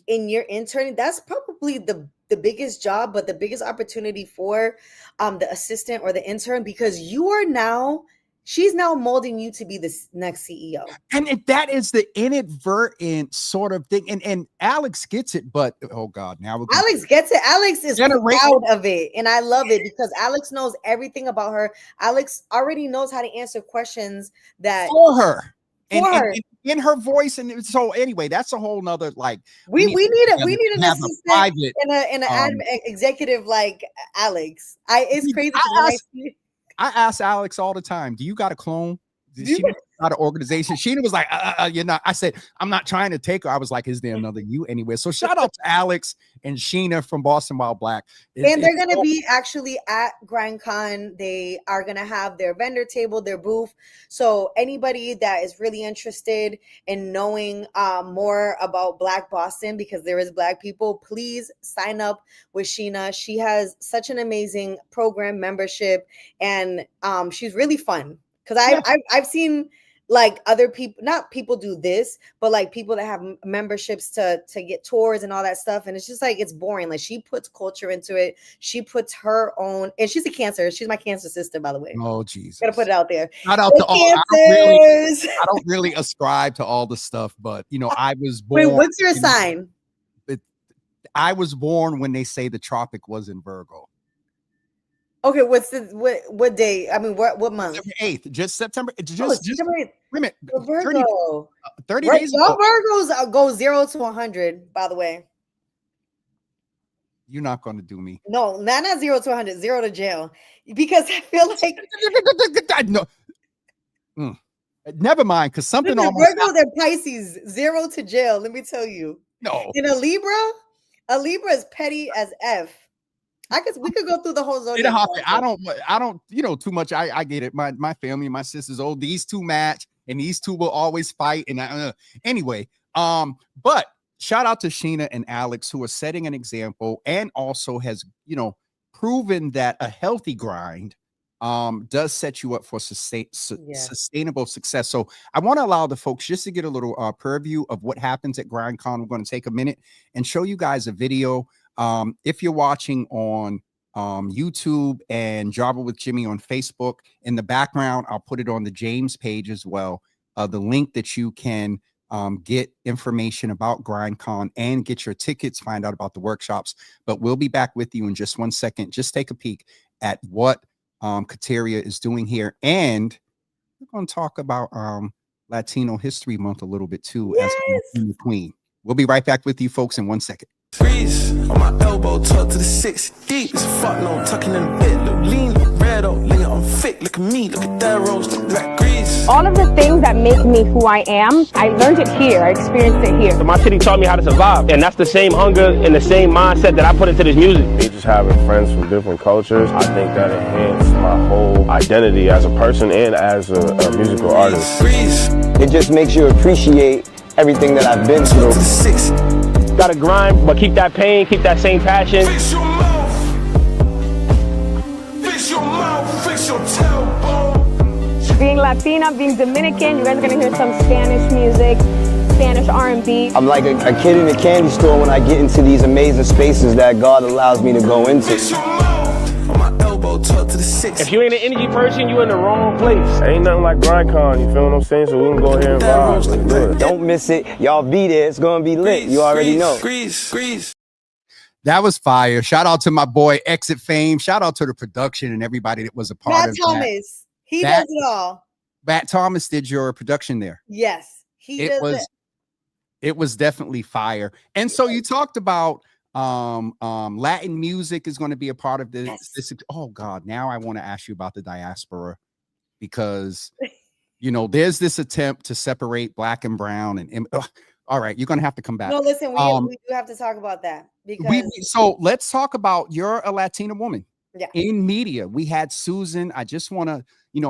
[SPEAKER 4] in your intern, that's probably the biggest job, but the biggest opportunity for the assistant or the intern, because she's now molding you to be the next CEO. And
[SPEAKER 2] that is the inadvertent sort of thing. And Alex gets it, but oh God,
[SPEAKER 4] Alex gets it. Alex is proud of it. And I love it, because Alex knows everything about her. Alex already knows how to answer questions that
[SPEAKER 2] for her. And in her voice, and so anyway, that's a whole nother like
[SPEAKER 4] we need an assistant and an executive like Alex. It's crazy.
[SPEAKER 2] I ask Alex all the time, do you got a clone? She got an organization. Sheena was like, you're not. I said, I'm not trying to take her. I was like, is there another you anywhere? So shout out to Alex and Sheena from Boston Wild Black.
[SPEAKER 4] And they're going to be actually at GrindCon. They are going to have their vendor table, their booth. So anybody that is really interested in knowing more about Black Boston, because there is Black people, please sign up with Sheena. She has such an amazing program membership, and she's really fun. Because I've seen like other people, not people do this, but like people that have memberships to get tours and all that stuff. And it's just like, it's boring. Like, she puts culture into it. She puts her own, and she's a Cancer. She's my Cancer sister, by the way.
[SPEAKER 2] Oh, Jesus.
[SPEAKER 4] Gotta put it out there.
[SPEAKER 2] Shout out to all. I don't really ascribe to all the stuff, but I was born.
[SPEAKER 4] Wait, what's your sign?
[SPEAKER 2] I was born when they say the tropic was in Virgo.
[SPEAKER 4] Okay, what day? I mean, what month?
[SPEAKER 2] September 8th, just September.
[SPEAKER 4] September 8th.
[SPEAKER 2] Wait a minute,
[SPEAKER 4] Virgo.
[SPEAKER 2] 30 days ago.
[SPEAKER 4] Virgos go 0 to 100, by the way.
[SPEAKER 2] You're not going to do me.
[SPEAKER 4] No, not 0 to 100, 0 to jail. Because I feel like
[SPEAKER 2] no. Never mind, because something
[SPEAKER 4] Virgos are Pisces, 0 to jail. Let me tell you.
[SPEAKER 2] No.
[SPEAKER 4] In a Libra is petty as F. We could go through the whole
[SPEAKER 2] It a
[SPEAKER 4] zodiac.
[SPEAKER 2] hop-
[SPEAKER 4] sign.
[SPEAKER 2] I don't, too much. I get it. My family, my sisters, oh, these two match, and these two will always fight. And anyway, but shout out to Sheena and Alex, who are setting an example and also has, proven that a healthy grind does set you up for sustainable success. So I want to allow the folks just to get a little purview of what happens at GrindCon. We're going to take a minute and show you guys a video. If you're watching on YouTube and Java with Jimmy on Facebook, in the background, I'll put it on the James page as well. The link that you can get information about GrindCon and get your tickets, find out about the workshops. But we'll be back with you in just 1 second. Just take a peek at what Kateria is doing here. And we're going to talk about Latino History Month a little bit too,
[SPEAKER 4] Yes.
[SPEAKER 2] as the Queen. We'll be right back with you folks in 1 second.
[SPEAKER 5] Freeze on my elbow, tuck to the 6 deep. It's a fuck no, tucking in the bed. Look lean, look red, oh, lean on thick. Look at me, look at that rose, look like grease.
[SPEAKER 6] All of the things that make me who I am, I learned it here, I experienced it here.
[SPEAKER 7] My city taught me how to survive, and that's the same hunger and the same mindset that I put into this music.
[SPEAKER 8] Me just having friends from different cultures, I think that enhanced my whole identity as a person and as a musical artist.
[SPEAKER 5] Freeze,
[SPEAKER 9] It just makes you appreciate everything that I've been
[SPEAKER 5] tuck
[SPEAKER 9] through.
[SPEAKER 5] to the 6.
[SPEAKER 7] Gotta grind, but keep that pain, keep that same passion.
[SPEAKER 5] Fix your mouth. Fix your mouth, fix your tailbone.
[SPEAKER 6] Being Latina, being Dominican, you guys are gonna hear some Spanish music, Spanish R&B.
[SPEAKER 9] I'm like a kid in a candy store when I get into these amazing spaces that God allows me to go into.
[SPEAKER 5] Fix your mouth. On my elbow, tuck to the 6.
[SPEAKER 7] If you ain't an energy person, you in the wrong place.
[SPEAKER 8] Ain't nothing like GrindCon, you feel what I'm saying? So we can go here and vibe. Let's do it.
[SPEAKER 9] Don't miss it. Y'all be there. It's gonna be lit. You already know.
[SPEAKER 5] Grease.
[SPEAKER 2] That was fire. Shout out to my boy Exit Fame. Shout out to the production and everybody that was a part
[SPEAKER 4] Matt
[SPEAKER 2] of
[SPEAKER 4] Thomas. He
[SPEAKER 2] That-
[SPEAKER 4] does it all.
[SPEAKER 2] Matt Thomas did your production there.
[SPEAKER 4] Yes. He does
[SPEAKER 2] It was definitely fire. And so you talked about Latin music is going to be a part of this.
[SPEAKER 4] Yes.
[SPEAKER 2] Oh God, now I want to ask you about the diaspora, because there's this attempt to separate black and brown and all right, you're going to have to come back.
[SPEAKER 4] No, listen, we do have to talk about that because
[SPEAKER 2] So let's talk about, you're a Latina woman.
[SPEAKER 4] Yeah.
[SPEAKER 2] In media. We had Susan. I just want to,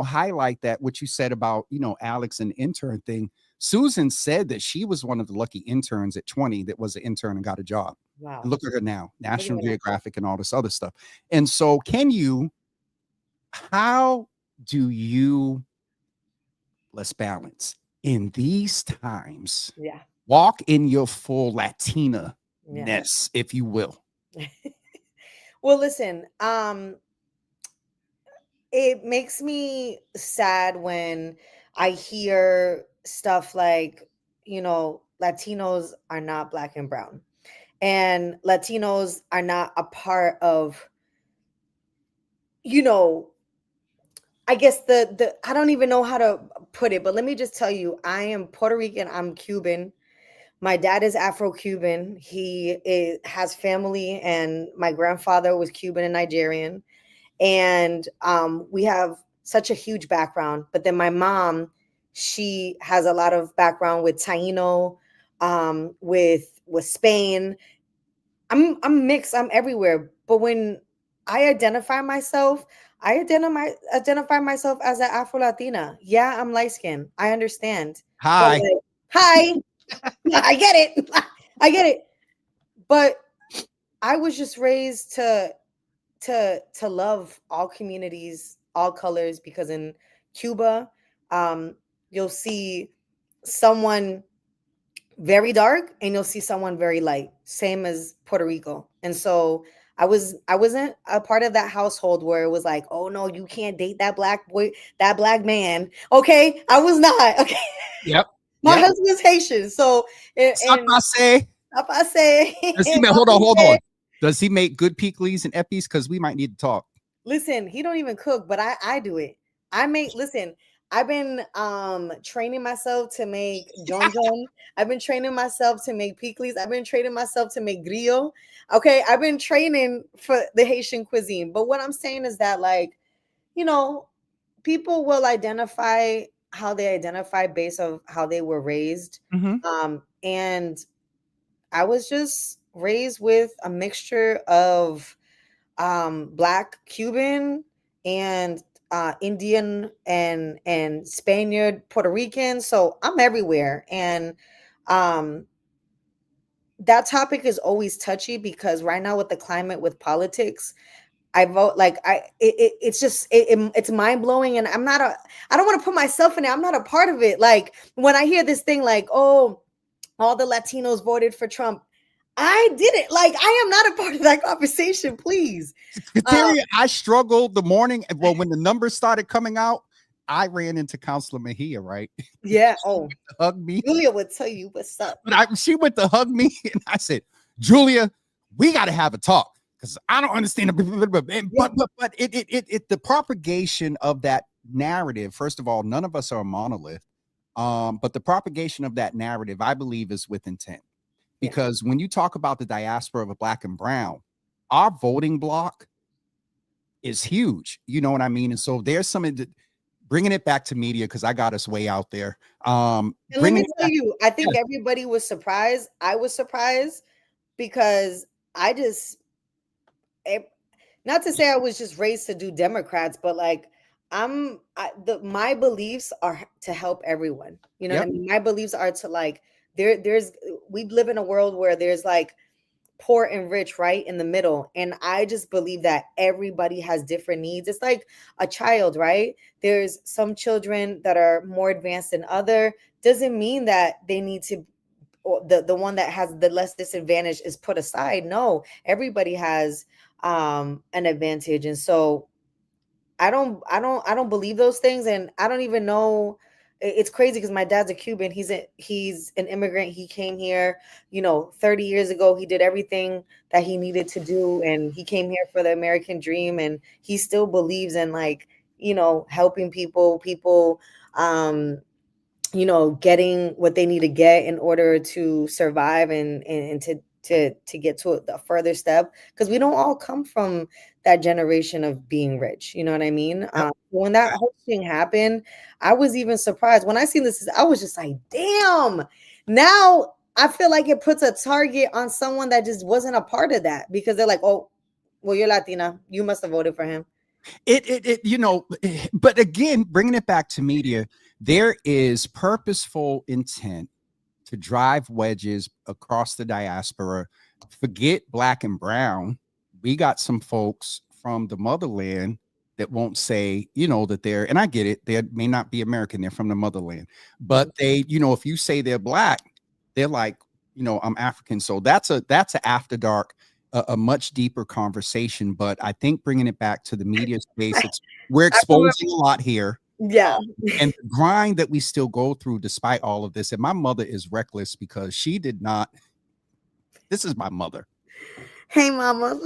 [SPEAKER 2] highlight that what you said about, Alex and intern thing. Susan said that she was one of the lucky interns at 20 that was an intern and got a job.
[SPEAKER 4] wow.
[SPEAKER 2] And look at her now, National
[SPEAKER 4] at that.
[SPEAKER 2] Geographic and all this other stuff. And so how do you, let's balance in these times,
[SPEAKER 4] Yeah.
[SPEAKER 2] walk in your full Latina-ness,
[SPEAKER 4] Yeah.
[SPEAKER 2] if you will?
[SPEAKER 4] Well, listen, it makes me sad when I hear stuff like, Latinos are not black and brown, and Latinos are not a part of, I guess the I don't even know how to put it, but let me just tell you, I am Puerto Rican, I'm Cuban. My dad is Afro-Cuban. He has family, and my grandfather was Cuban and Nigerian. And we have such a huge background. But then my mom, she has a lot of background with Taino, with Spain. I'm mixed. I'm everywhere. But when I identify myself as an Afro-Latina. Yeah, I'm light-skinned. I understand.
[SPEAKER 2] Hi.
[SPEAKER 4] But hi. I get it. I get it. But I was just raised to love all communities, all colors, because in Cuba, you'll see someone very dark and you'll see someone very light, same as Puerto Rico. And so I wasn't a part of that household where it was like, oh no, you can't date that black boy, that black man. Okay, I was not. Okay.
[SPEAKER 2] Yep.
[SPEAKER 4] My husband's Haitian, so
[SPEAKER 2] Stop I say. Hold on. Does he make good pickles and eppies? Because we might need to talk.
[SPEAKER 4] Listen, he don't even cook, but I do it. I've been training myself to make John John. I've been training myself to make pickles. I've been training myself to make griot. Okay, I've been training for the Haitian cuisine. But what I'm saying is that, like, people will identify how they identify based on how they were raised.
[SPEAKER 2] Mm-hmm.
[SPEAKER 4] And I was just raised with a mixture of Black, Cuban, and Indian and Spaniard, Puerto Rican. So I'm everywhere. And um that topic is always touchy because right now with the climate with politics, I vote like it's just it's mind blowing, and I don't want to put myself in it. I'm not a part of it. Like when I hear this thing like, oh, all the Latinos voted for Trump, I didn't. Like I am not a part of that conversation. Please,
[SPEAKER 2] Kateria, I struggled the morning. Well, when the numbers started coming out, I ran into Counselor Mejia, right?
[SPEAKER 4] yeah. Oh,
[SPEAKER 2] Hug me.
[SPEAKER 4] Julia would tell you what's up.
[SPEAKER 2] But she went to hug me, and I said, Julia, we got to have a talk because I don't understand. But the propagation of that narrative. First of all, none of us are a monolith. But the propagation of that narrative, I believe, is with intent. Because when you talk about the diaspora of Black and Brown, our voting block is huge. You know what I mean? And so there's something that bringing it back to media, because I got us way out there.
[SPEAKER 4] And let me tell you, I think everybody was surprised. I was surprised because I just, not to say I was just raised to do Democrats, but like my beliefs are to help everyone. You know what I mean? My beliefs are to like, we live in a world where there's like poor and rich right in the middle. And I just believe that everybody has different needs. It's like a child, right? There's some children that are more advanced than other. Doesn't mean that they need to, or the one that has the less disadvantage is put aside. No, everybody has an advantage. And so I don't believe those things. And I don't even know. It's crazy because my dad's a Cuban. He's an immigrant. He came here, 30 years ago. He did everything that he needed to do, and he came here for the American dream. And he still believes in helping people, getting what they need to get in order to survive and to get to a further step, because we don't all come from that generation of being rich. You know what I mean? Yep. When that whole thing happened, I was even surprised. When I seen this, I was just like, damn. Now I feel like it puts a target on someone that just wasn't a part of that, because they're like, oh, well, you're Latina. You must have voted for him.
[SPEAKER 2] But again, bringing it back to media, there is purposeful intent to drive wedges across the diaspora. Forget Black and Brown. We got some folks from the motherland that won't say, that they're, and I get it, they may not be American, they're from the motherland, but they, if you say they're Black, they're like, I'm African. So that's a after dark, a much deeper conversation. But I think bringing it back to the media space, we're exposing a lot here.
[SPEAKER 4] Yeah.
[SPEAKER 2] And the grind that we still go through despite all of this. And my mother is reckless because she did not. This is my mother.
[SPEAKER 4] Hey, mama.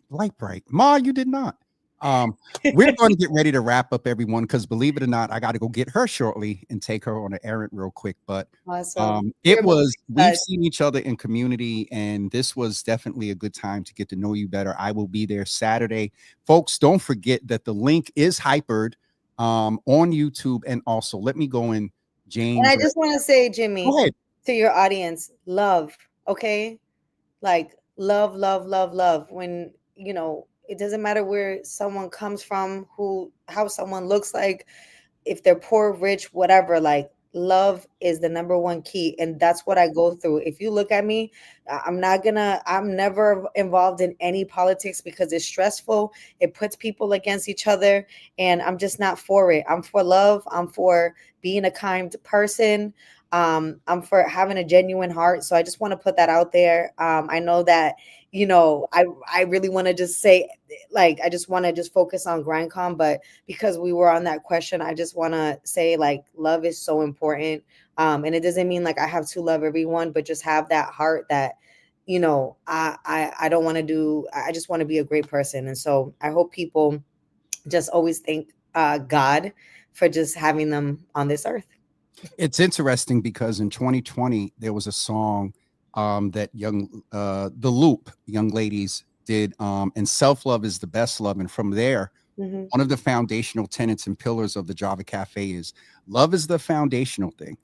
[SPEAKER 2] Light bright. Ma, you did not. We're going to get ready to wrap up, everyone, because believe it or not, I got to go get her shortly and take her on an errand real quick. But
[SPEAKER 4] awesome.
[SPEAKER 2] We've seen each other in community, and this was definitely a good time to get to know you better. I will be there Saturday. Folks, don't forget that the link is hypered on YouTube. And also, let me go in, James.
[SPEAKER 4] And I just want to say, Jimmy, to your audience, love, okay? Like love, love, love, love. When, it doesn't matter where someone comes from, how someone looks like, if they're poor, rich, whatever, like love is the number one key. And that's what I go through. If you look at me, I'm never involved in any politics because it's stressful. It puts people against each other, and I'm just not for it. I'm for love. I'm for being a kind person. I'm for having a genuine heart. So I just want to put that out there. I know that, I really want to just say, like, I just want to just focus on GrindCon, but because we were on that question, I just want to say, like, love is so important. And it doesn't mean like I have to love everyone, but just have that heart that, I don't want to do, I just want to be a great person. And so I hope people just always thank God for just having them on this earth.
[SPEAKER 2] It's interesting because in 2020, there was a song that the Loop young ladies did, and self-love is the best love. And from there, one of the foundational tenets and pillars of the Java Cafe is love is the foundational thing.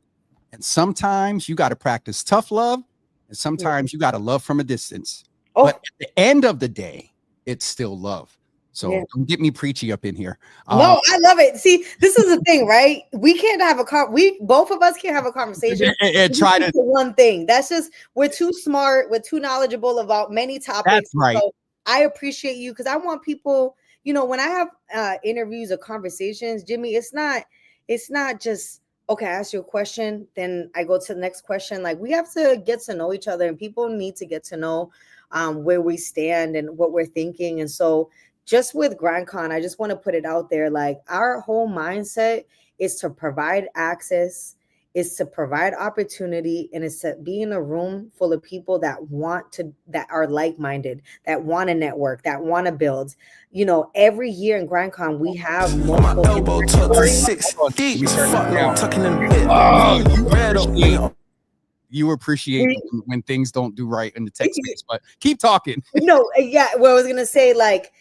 [SPEAKER 2] And sometimes you got to practice tough love, and sometimes you got to love from a distance. But at the end of the day, it's still love. So
[SPEAKER 4] Yeah.
[SPEAKER 2] don't get me preachy up in here.
[SPEAKER 4] No, I love it. See, this is the thing, right? We can't have we both of us can't have a conversation
[SPEAKER 2] and try to
[SPEAKER 4] one thing. That's just we're too smart, we're too knowledgeable about many topics.
[SPEAKER 2] That's right.
[SPEAKER 4] So I appreciate you because I want people, you know, when I have interviews or conversations, Jimmy, it's not just okay, I ask you a question, then I go to the next question. Like we have to get to know each other, and people need to get to know where we stand and what we're thinking. And so just with GrindCon, I just want to put it out there. Like our whole mindset is to provide access, is to provide opportunity, and it's to be in a room full of people that are like-minded, that want to network, that want to build. You know, every year in GrindCon, we have multiple.
[SPEAKER 5] My elbow tucked to 6 deep. Fuck no, tucking in the bit.
[SPEAKER 2] You appreciate when things don't do right in the text space, but keep talking.
[SPEAKER 4] No, yeah. Well, I was gonna say, like,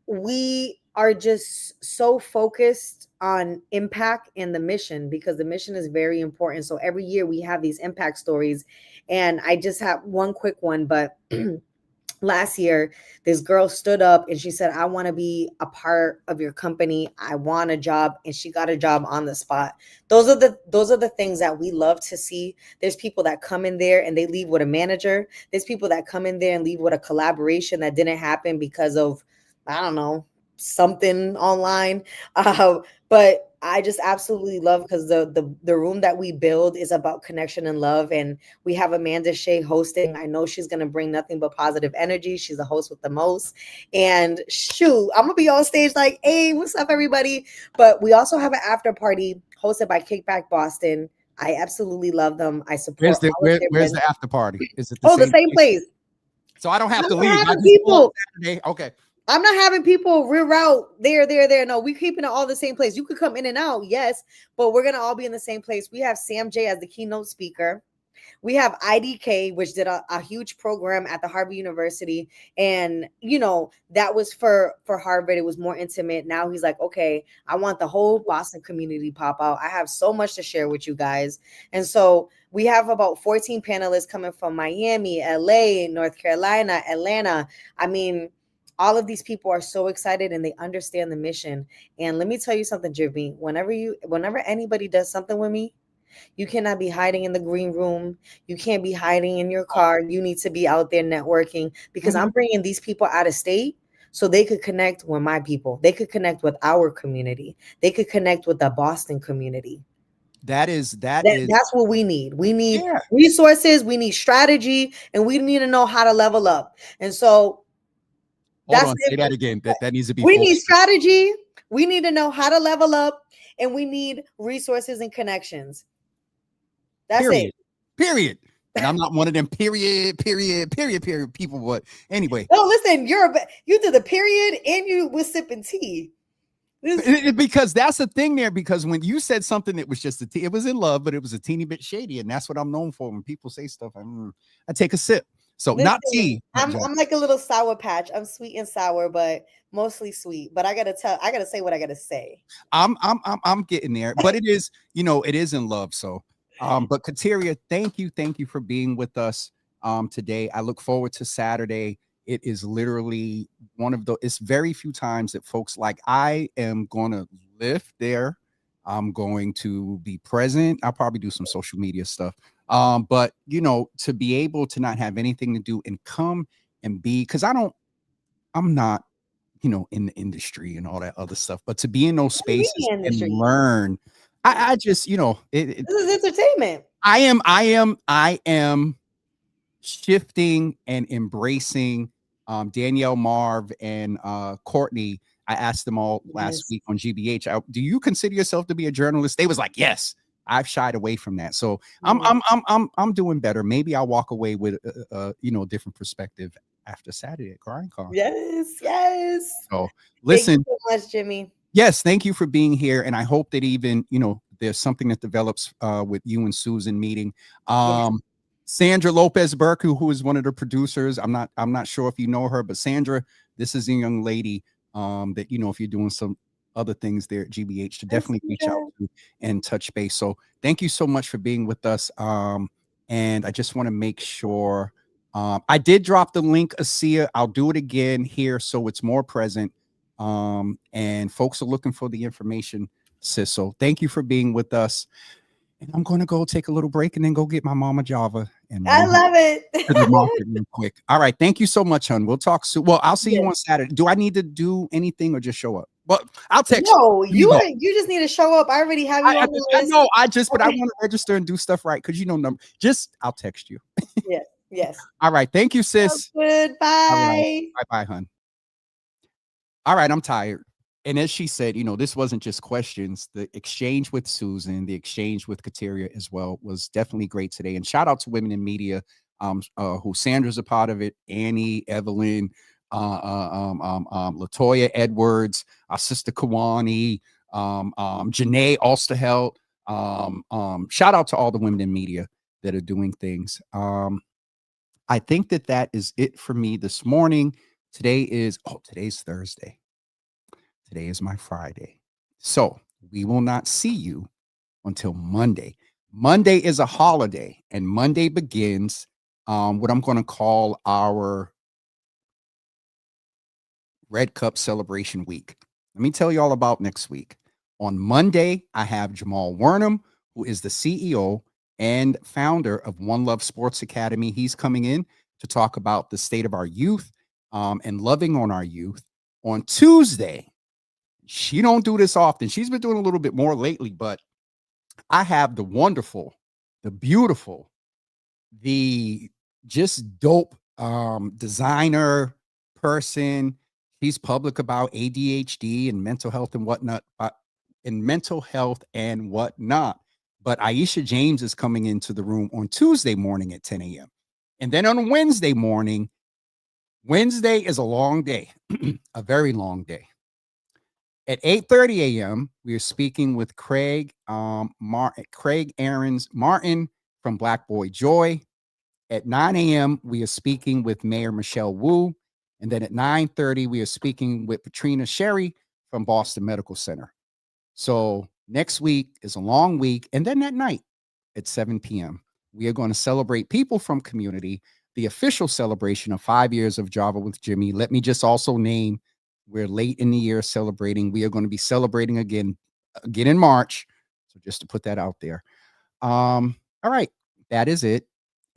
[SPEAKER 4] we are just so focused on impact and the mission because the mission is very important. So every year we have these impact stories, and I just have one quick one, but last year this girl stood up and she said, I want to be a part of your company, I want a job, and she got a job on the spot. Those are the things that we love to see. There's people that come in there and they leave with a manager. There's people that come in there and leave with a collaboration that didn't happen because of, I don't know, something online. But I just absolutely love because the room that we build is about connection and love. And we have Amanda Shea hosting. I know she's going to bring nothing but positive energy. She's a host with the most. And shoot, I'm going to be on stage like, hey, what's up, everybody? But we also have an after party hosted by Kickback Boston. I absolutely love them. I support.
[SPEAKER 2] Where's the after party? Is it
[SPEAKER 4] the same place?
[SPEAKER 2] So I don't have to leave. Okay.
[SPEAKER 4] I'm not having people reroute there. No, we're keeping it all the same place. You could come in and out, yes, but we're going to all be in the same place. We have Sam J as the keynote speaker. We have IDK, which did a huge program at the Harvard University. And, you know, that was for Harvard. It was more intimate. Now he's like, okay, I want the whole Boston community pop out. I have so much to share with you guys. And so we have about 14 panelists coming from Miami, LA, North Carolina, Atlanta. I mean, all of these people are so excited and they understand the mission. And let me tell you something, Jimmy, whenever anybody does something with me, you cannot be hiding in the green room. You can't be hiding in your car. You need to be out there networking because I'm bringing these people out of state so they could connect with my people. They could connect with our community. They could connect with the Boston community.
[SPEAKER 2] That's
[SPEAKER 4] what we need. We need resources. We need strategy, and we need to know how to level up. And so
[SPEAKER 2] say that again. That needs to be.
[SPEAKER 4] We need strategy. We need to know how to level up, and we need resources and connections. That's it.
[SPEAKER 2] Period. And I'm not one of them period people. But anyway.
[SPEAKER 4] No, listen, you did the period, and you was sipping tea.
[SPEAKER 2] Because that's the thing there. Because when you said something, it was just it was in love, but it was a teeny bit shady, and that's what I'm known for. When people say stuff, I take a sip. So listen, not tea.
[SPEAKER 4] I'm like a little sour patch. I'm sweet and sour, but mostly sweet. But I gotta say what I gotta say.
[SPEAKER 2] I'm getting there, but it is, it is in love. So, but Kateria, thank you for being with us today. I look forward to Saturday. It is literally it's very few times that folks I am going to live there. I'm going to be present. I'll probably do some social media stuff. But to be able to not have anything to do and come and be, because I'm not, in the industry and all that other stuff, but to be in those spaces and learn, I just, this
[SPEAKER 4] is entertainment.
[SPEAKER 2] I am shifting and embracing Danielle, Marv, and Courtney. I asked them all last week on GBH, do you consider yourself to be a journalist? They was like, yes. I've shied away from that. So I'm doing better. Maybe I'll walk away with a different perspective after Saturday at GrindCon.
[SPEAKER 4] Yes.
[SPEAKER 2] So listen,
[SPEAKER 4] thank you so much, Jimmy.
[SPEAKER 2] Yes, thank you for being here. And I hope that even, there's something that develops with you and Susan meeting. Sandra Lopez Burke, who is one of the producers. I'm not sure if you know her, but Sandra, this is a young lady that, if you're doing some other things there at GBH, to definitely reach out to and touch base. So thank you so much for being with us. And I just want to make sure I did drop the link, Asia. I'll do it again here so it's more present. And folks are looking for the information, sis. So thank you for being with us. And I'm going to go take a little break and then go get my mama Java and
[SPEAKER 4] I
[SPEAKER 2] run
[SPEAKER 4] love
[SPEAKER 2] to the
[SPEAKER 4] it.
[SPEAKER 2] market real quick. All right. Thank you so much, hon. We'll talk soon. Well, I'll see you on Saturday. Do I need to do anything or just show up? Well, I'll text
[SPEAKER 4] No,
[SPEAKER 2] you.
[SPEAKER 4] you just need to show up. I already have you on the
[SPEAKER 2] I
[SPEAKER 4] list.
[SPEAKER 2] know. But I want to register and do stuff right because I'll text you.
[SPEAKER 4] Yes, yes.
[SPEAKER 2] All right. Thank you, sis.
[SPEAKER 4] Good.
[SPEAKER 2] All right.
[SPEAKER 4] Bye.
[SPEAKER 2] Bye, hon. All right. I'm tired. And as she said, this wasn't just questions. The exchange with Susan, the exchange with Kateria as well was definitely great today. And shout out to Women in Media, who Sandra's a part of it, Annie, Evelyn, Latoya Edwards, our sister Kawani, Janae Osterheld. Shout out to all the women in media that are doing things. I think that is it for me this morning. Today's Thursday. Today is my Friday. So we will not see you until Monday. Monday is a holiday, and Monday begins what I'm going to call our Red Cup celebration week. Let me tell you all about next week. On Monday, I have Jamal Wernham, who is the CEO and founder of One Love Sports Academy. He's coming in to talk about the state of our youth and loving on our youth. On Tuesday, she don't do this often. She's been doing a little bit more lately, but I have the wonderful, the beautiful, the just dope designer person. He's public about ADHD and mental health and whatnot, But Aisha James is coming into the room on Tuesday morning at 10 a.m. And then on Wednesday morning, Wednesday is a long day, a very long day. At 8:30 a.m., we are speaking with Craig Aarons Martin from Black Boy Joy. At 9 a.m., we are speaking with Mayor Michelle Wu. And then at 9:30, we are speaking with Patrina Sherry from Boston Medical Center. So next week is a long week. And then that night at 7 p.m., we are going to celebrate People from Community, the official celebration of 5 years of Java with Jimmy. Let me just also name, we're late in the year celebrating. We are going to be celebrating again in March. So just to put that out there. All right, that is it.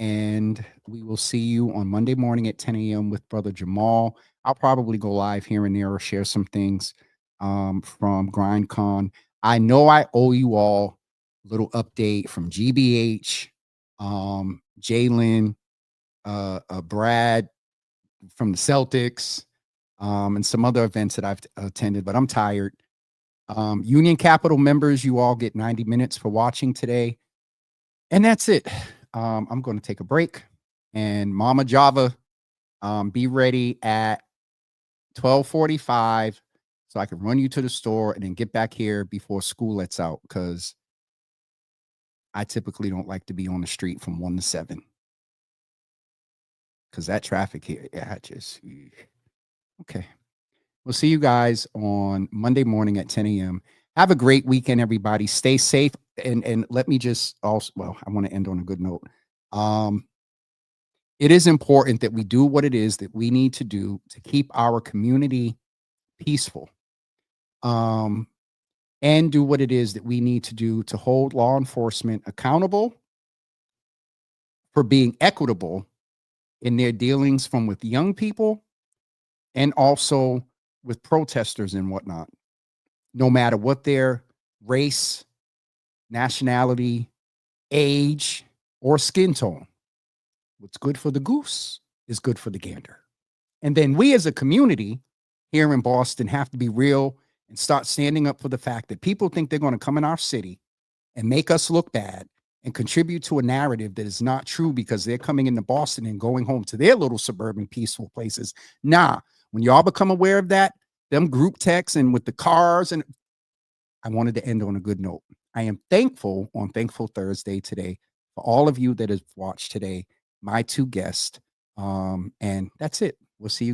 [SPEAKER 2] And we will see you on Monday morning at 10 a.m. with Brother Jamal. I'll probably go live here and there or share some things from GrindCon. I know I owe you all a little update from GBH, Jalen, Brad from the Celtics, and some other events that I've attended, but I'm tired. Union Capital members, you all get 90 minutes for watching today. And that's it. I'm going to take a break. And Mama Java, be ready at 12:45 so I can run you to the store and then get back here before school lets out, because I typically don't like to be on the street from 1 to 7. Because that traffic here, okay. We'll see you guys on Monday morning at 10 a.m. Have a great weekend, everybody. Stay safe. And let me just also, I want to end on a good note. It is important that we do what it is that we need to do to keep our community peaceful. And do what it is that we need to do to hold law enforcement accountable for being equitable in their dealings with young people and also with protesters and whatnot, no matter what their race, nationality, age, or skin tone. What's good for the goose is good for the gander. And then we as a community here in Boston have to be real and start standing up for the fact that people think they're going to come in our city and make us look bad and contribute to a narrative that is not true because they're coming into Boston and going home to their little suburban peaceful places. Nah, when y'all become aware of that, them group texts and with the cars, and I wanted to end on a good note. I am thankful on Thankful Thursday today for all of you that have watched today, my two guests. And that's it. We'll see you.